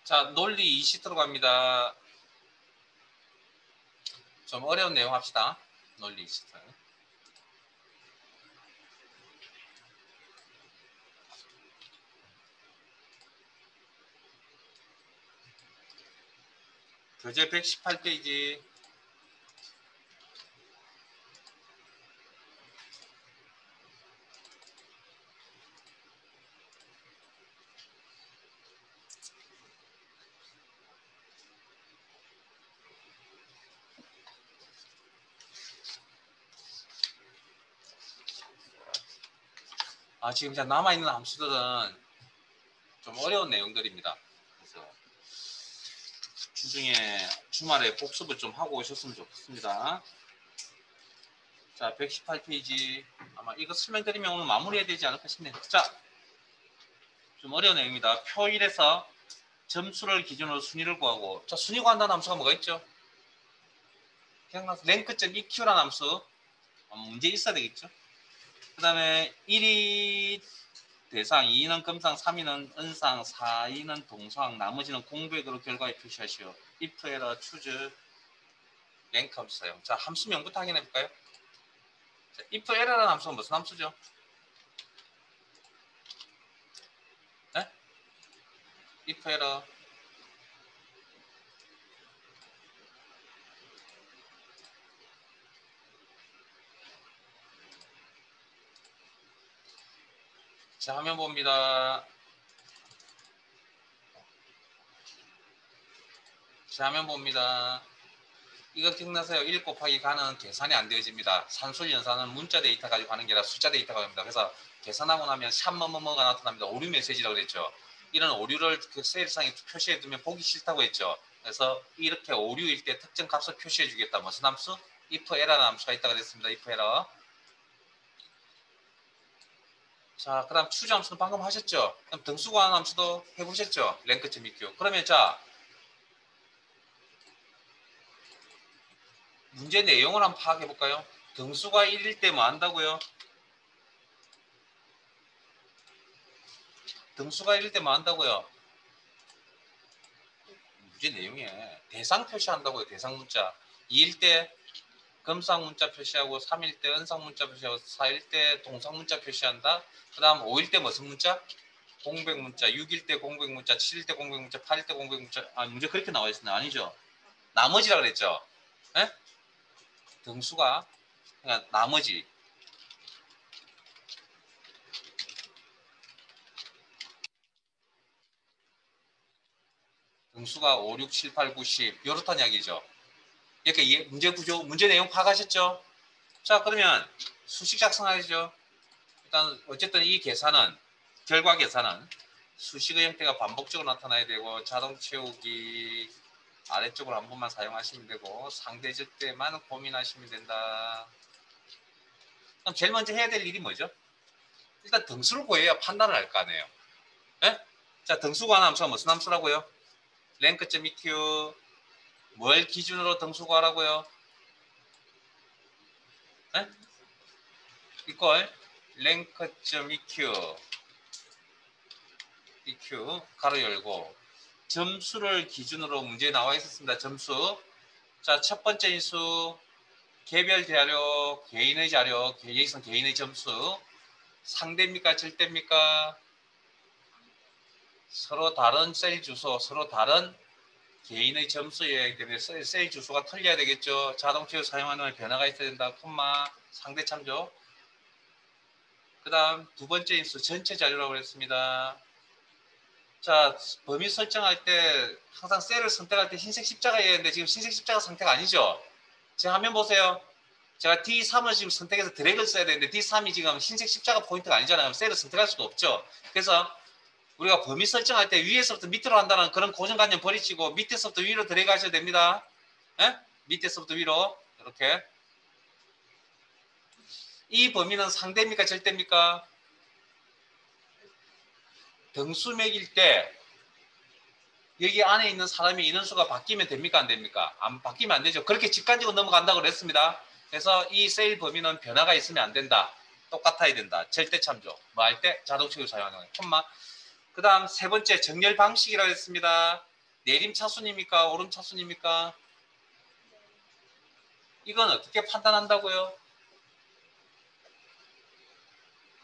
자, 논리 20 들어갑니다. 좀 어려운 내용 합시다. 논리 20. 교재 118페이지. 지금 남아있는 함수들은 좀 어려운 내용들입니다. 그래서 주중에 주말에 복습을 좀 하고 오셨으면 좋겠습니다. 자, 118페이지. 아마 이거 설명드리면 오늘 마무리해야 되지 않을까 싶네요. 자, 좀 어려운 내용입니다. 표 1에서 점수를 기준으로 순위를 구하고, 자, 순위 구한다는 함수가 뭐가 있죠? 기억나서 랭크.eq라는 함수. 문제 있어야 되겠죠? 그 다음에 1위 대상, 2위는 검상, 3위는 은상, 4위는 동상, 나머지는 공백으로 결과에 표시하시오. if, error, choose, 랭크 함수 사용. 자, 함수명부터 확인해 볼까요? 자, if, error라는 함수는 무슨 함수죠? 네? if, error. 자, 화면 봅니다. 자, 화면 봅니다. 이거 기억나세요? 1 곱하기 가는 계산이 안 되어집니다. 산술 연산은 문자 데이터 가지고 하는 게 아니라 숫자 데이터가 됩니다. 그래서 계산하고 나면 샵 뭐뭐뭐가 나타납니다. 오류 메시지라고 그랬죠. 이런 오류를 그 셀상에 표시해 두면 보기 싫다고 했죠. 그래서 이렇게 오류일 때 특정 값을 표시해 주겠다. 무슨 함수? if error 함수가 있다고 그랬습니다. if error. 자, 그 다음 추주 함수는 방금 하셨죠? 그럼 등수 구하는 함수도 해보셨죠? 랭크.eq. 그러면 자, 문제 내용을 한번 파악해 볼까요? 등수가 1일 때 뭐 한다고요? 등수가 1일 때 뭐 한다고요? 문제 내용에 대상 표시한다고요. 대상 문자. 2일 때 금상 문자 표시하고 3일 때 은상 문자 표시하고 4일 때 동상 문자 표시한다. 그 다음 5일 때 무슨 문자? 공백 문자. 6일 때 공백 문자, 7일 때 공백 문자, 8일 때 공백 문자. 아, 문제 그렇게 나와 있었나? 아니죠. 나머지라 그랬죠. 에? 등수가 그냥 나머지. 등수가 5, 6, 7, 8, 9, 10 이렇단 이야기죠. 이렇게 문제 구조, 문제 내용 파악하셨죠? 자, 그러면 수식 작성하죠. 일단 어쨌든 이 계산은 결과 계산은 수식의 형태가 반복적으로 나타나야 되고 자동 채우기 아래쪽으로 한 번만 사용하시면 되고 상대적 때만 고민하시면 된다. 그럼 제일 먼저 해야 될 일이 뭐죠? 일단 등수를 구해야 판단을 할 거 아니에요. 네? 자, 등수 구하는 함수가 무슨 함수라고요? 랭크.eq 뭘 기준으로 등수 구하라고요? 네? 이걸 랭크.eq 가로 열고 점수를 기준으로 문제에 나와 있었습니다. 점수. 자, 첫 번째 인수 개별 자료, 개인의 자료, 여기서 개인의 점수 상대입니까? 절대입니까? 서로 다른 셀 주소, 서로 다른 개인의 점수이기 때문에 셀 주소가 틀려야 되겠죠. 자동체로 사용하는 변화가 있어야 된다. 콤마 상대 참조. 그 다음 두 번째 인수 전체 자료라고 했습니다. 자, 범위 설정할 때 항상 셀을 선택할 때 흰색 십자가여야 되는데 지금 흰색 십자가 상태가 아니죠. 제 화면 보세요. 제가 D3을 지금 선택해서 드래그를 써야 되는데 D3이 지금 흰색 십자가 포인트가 아니잖아요. 셀을 선택할 수도 없죠. 그래서 우리가 범위 설정할 때 위에서부터 밑으로 한다는 그런 고정관념 버리시고 밑에서부터 위로 드래그 하셔야 됩니다. 에? 밑에서부터 위로 이렇게. 이 범위는 상대입니까? 절대입니까? 등수 매길 때 여기 안에 있는 사람의 인원수가 바뀌면 됩니까? 안 됩니까? 안 바뀌면 안 되죠. 그렇게 직관적으로 넘어간다고 그랬습니다. 그래서 이 세일 범위는 변화가 있으면 안 된다. 똑같아야 된다. 절대 참조. 뭐 할 때 자동식을 사용하는 거예요. 콤마. 그 다음 세 번째 정렬 방식이라고 했습니다. 내림 차순입니까? 오름 차순입니까? 이건 어떻게 판단한다고요?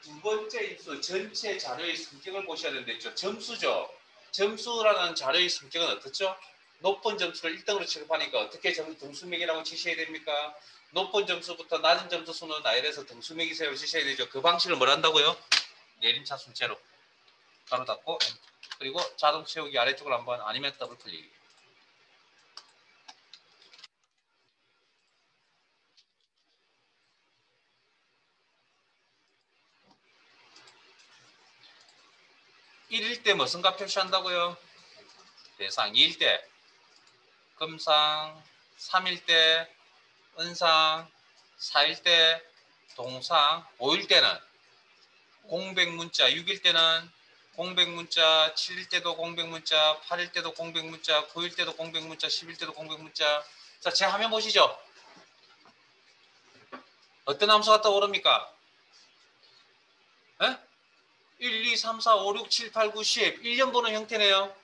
두 번째 인수 전체 자료의 성격을 보셔야 되는데 점수죠. 점수라는 자료의 성격은 어떻죠? 높은 점수를 1등으로 취급하니까 어떻게 등수맥이라고 지시해야 됩니까? 높은 점수부터 낮은 점수 수는 나열해서 등수맥이세요 지시해야 되죠. 그 방식을 뭘 한다고요? 내림차 순제로 가로 닫고 그리고 자동 채우기 아래쪽으로 한번 아니면 더블 클릭. (1일) 때 무슨 값 표시한다고요? 대상. (2일) 때 금상, (3일) 때 은상, (4일) 때 동상, (5일) 때는 공백 문자, 6일 때는 공백 문자, 7일 때도 공백 문자, 8일 때도 공백 문자, 9일 때도 공백 문자, 10일 때도 공백 문자. 자, 제 화면 보시죠. 어떤 함수가 떠오릅니까? 에? 1, 2, 3, 4, 5, 6, 7, 8, 9, 10. 1년 번호 형태네요.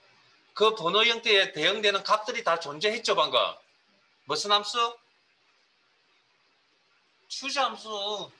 그 번호 형태에 대응되는 값들이 다 존재했죠, 방금. 무슨 함수? 추자함수.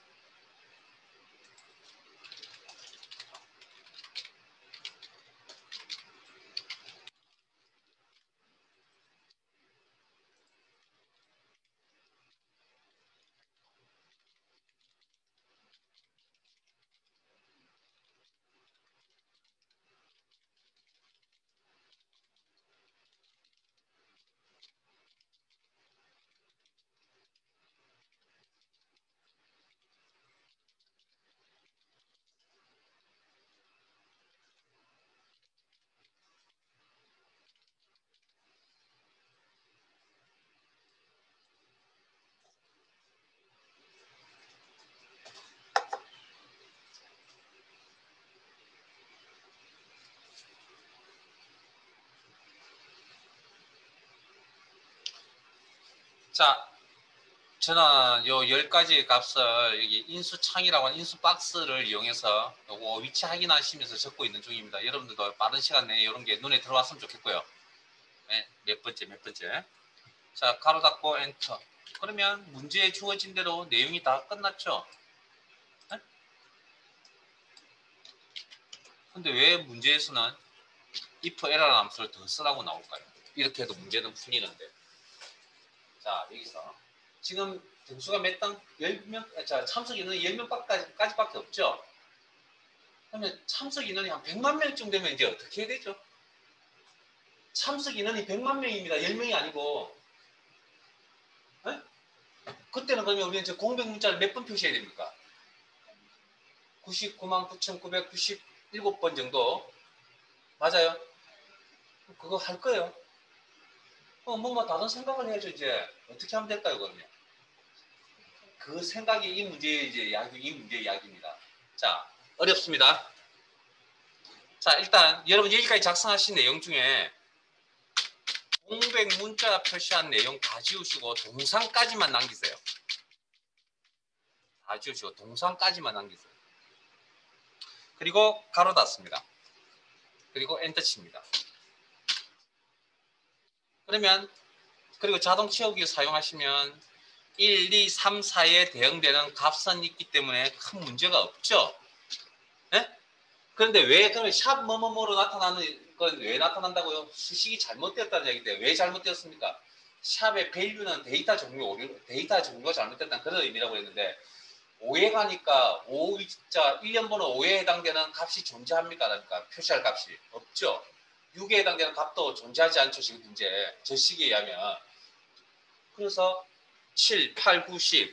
자, 저는 요 10가지 값을 여기 인수창이라고 하는 인수 박스를 이용해서 요거 위치 확인하시면서 적고 있는 중입니다. 여러분들도 빠른 시간 내에 이런 게 눈에 들어왔으면 좋겠고요. 네, 몇 번째. 자, 가로 닫고 엔터. 그러면 문제에 주어진 대로 내용이 다 끝났죠? 네? 근데 왜 문제에서는 if error 함수를 더 쓰라고 나올까요? 이렇게 해도 문제는 풀리는데. 자, 여기서 지금 등수가 몇 등? 10명, 자, 참석 인원이 10명까지밖에 없죠? 그러면 참석 인원이 한 100만 명쯤 되면 이제 어떻게 해야 되죠? 참석 인원이 100만 명입니다. 10명이 아니고. 네? 그때는 그러면 우리는 저 공백 문자를 몇 번 표시해야 됩니까? 99만 9,997번 정도. 맞아요? 그거 할 거예요. 뭐 다른 생각을 해야죠, 이제. 어떻게 하면 될까요, 그러면? 그 생각이 이 문제의 이야기입니다. 자, 어렵습니다. 자, 일단 여러분 여기까지 작성하신 내용 중에 공백 문자 표시한 내용 다 지우시고 동상까지만 남기세요. 다 지우시고 동상까지만 남기세요. 그리고 가로 닫습니다. 그리고 엔터 칩니다. 그러면 그리고 자동 채우기 사용하시면 1, 2, 3, 4에 대응되는 값은 있기 때문에 큰 문제가 없죠. 네? 그런데 왜 그러면 샵 뭐뭐뭐로 나타나는 건 왜 나타난다고요? 수식이 잘못되었다는 얘기인데 왜 잘못되었습니까? 샵의 밸류는 데이터 종류가 잘못됐다는 그런 의미라고 했는데 5에 가니까 5자 1년 번호 5에 해당되는 값이 존재합니까? 그러니까 표시할 값이 없죠. 6에 해당되는 값도 존재하지 않죠. 지금 현재 저 시기에 의하면. 그래서 7, 8, 9, 10에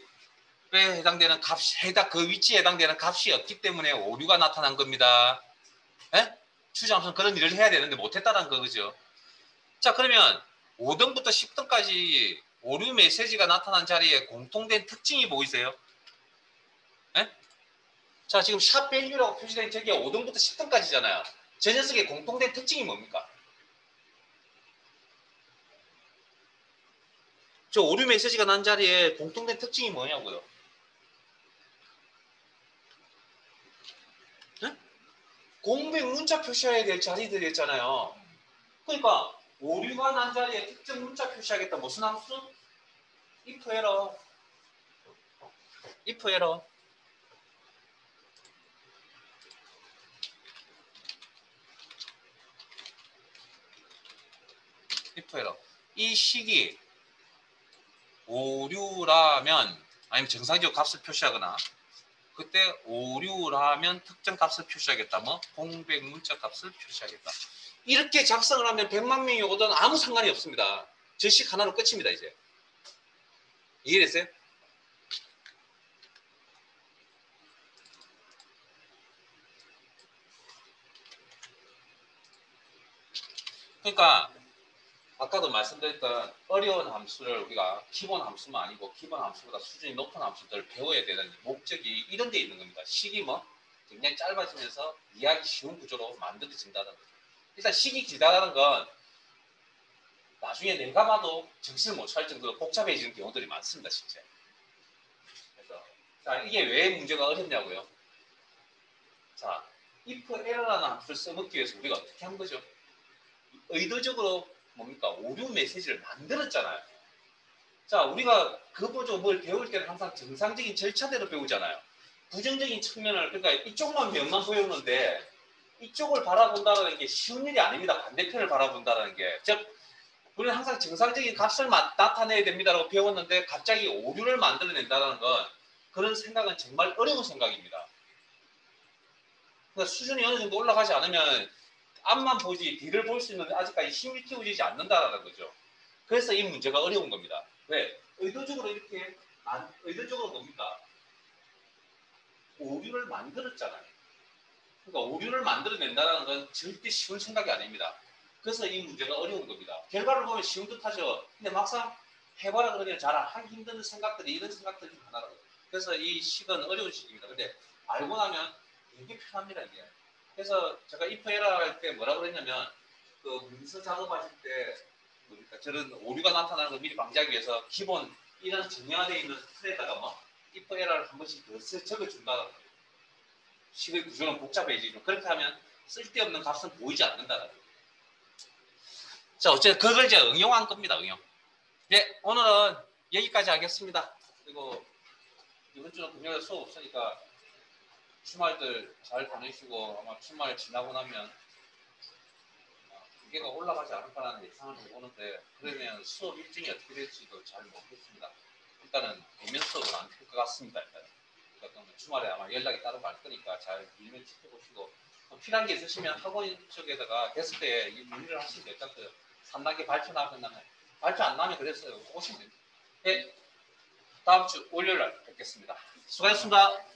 해당되는 값이 그 위치에 해당되는 값이 없기 때문에 오류가 나타난 겁니다. 에? 추정함수는 그런 일을 해야 되는데 못했다는 거죠. 자, 그러면 5등부터 10등까지 오류 메시지가 나타난 자리에 공통된 특징이 보이세요? 에? 자, 지금 샵 밸류라고 표시된 저기가 5등부터 10등까지잖아요. 저 녀석의 공통된 특징이 뭡니까? 저 오류 메시지가 난 자리에 공통된 특징이 뭐냐고요? 에? 공백 문자 표시해야 될 자리들이었잖아요. 그러니까 오류가 난 자리에 특정 문자 표시하겠다. 무슨 함수? if error. if error. if error. 이 식이 오류라면 아니면 정상적으로 값을 표시하거나 그때 오류라면 특정 값을 표시하겠다. 뭐 공백 문자 값을 표시하겠다. 이렇게 작성을 하면 100만 명이 오든 아무 상관이 없습니다. 저 식 하나로 끝입니다. 이제 이해됐어요? 그러니까 아까도 말씀드렸던 어려운 함수를 우리가 기본 함수만 아니고 기본 함수보다 수준이 높은 함수들을 배워야 되는 목적이 이런 데 있는 겁니다. 식이 뭐 굉장히 짧아지면서 이해하기 쉬운 구조로 만들어진다는 거죠. 일단 식이 길다는 건 나중에 내가 봐도 정신을 못 차릴 정도로 복잡해지는 경우들이 많습니다. 실제. 그래서 자, 이게 왜 문제가 어렵냐고요. 자, if error라는 함수를 써먹기 위해서 우리가 어떻게 한 거죠? 의도적으로 뭡니까? 오류 메시지를 만들었잖아요. 자, 우리가 그보조 뭘 배울 때는 항상 정상적인 절차대로 배우잖아요. 부정적인 측면을, 그러니까 이쪽만 면만 보였는데 이쪽을 바라본다는 게 쉬운 일이 아닙니다. 반대편을 바라본다는 게. 즉, 우리는 항상 정상적인 값을 나타내야 됩니다라고 배웠는데 갑자기 오류를 만들어낸다는 건 그런 생각은 정말 어려운 생각입니다. 그러니까 수준이 어느 정도 올라가지 않으면 앞만 보지 뒤를 볼 수 있는 아직까지 힘이 키워지지 않는다라는 거죠. 그래서 이 문제가 어려운 겁니다. 왜? 의도적으로 이렇게 의도적으로 뭡니까? 오류를 만들었잖아요. 그러니까 오류를 만들어낸다는 건 절대 쉬운 생각이 아닙니다. 그래서 이 문제가 어려운 겁니다. 결과를 보면 쉬운 듯하죠. 근데 막상 해봐라 그러면 잘 하기 힘든 생각들이 이런 생각들이 하나라고요. 그래서 이 식은 어려운 식입니다. 근데 알고 나면 되게 편합니다 이게. 그래서 제가 if error 할 때 뭐라 그랬냐면 그 문서 작업하실 때 그러니까 저런 오류가 나타나는 걸 미리 방지하기 위해서 기본 이런 정형화되어 있는 틀에다가 뭐 if 에러를 한 번씩 더 적어준다. 식의 구조는 복잡해지죠. 그렇게 하면 쓸데없는 값은 보이지 않는다. 자, 어쨌든 그걸 이제 응용한 겁니다. 응용. 네, 오늘은 여기까지 하겠습니다. 그리고 이번 주는 금요일 수업 없으니까 주말들 잘 보내시고 아마 주말 지나고 나면 무게가 올라가지 않을까라는 예상을 해보는데 그러면 수업 일정이 어떻게 될지도 잘 모르겠습니다. 일단은 대면 수업은 안 될 것 같습니다. 일단. 그러니까 주말에 아마 연락이 따로 갈 거니까 잘 일면 지켜보시고 필요한 게 있으시면 학원 쪽에다가 데스크에 문의를 하시면 될것 같아요. 3단계 발표 나면 발표 안 나면 그래서 오시면 됩니다. 네, 다음 주 월요일 날 뵙겠습니다. 수고하셨습니다.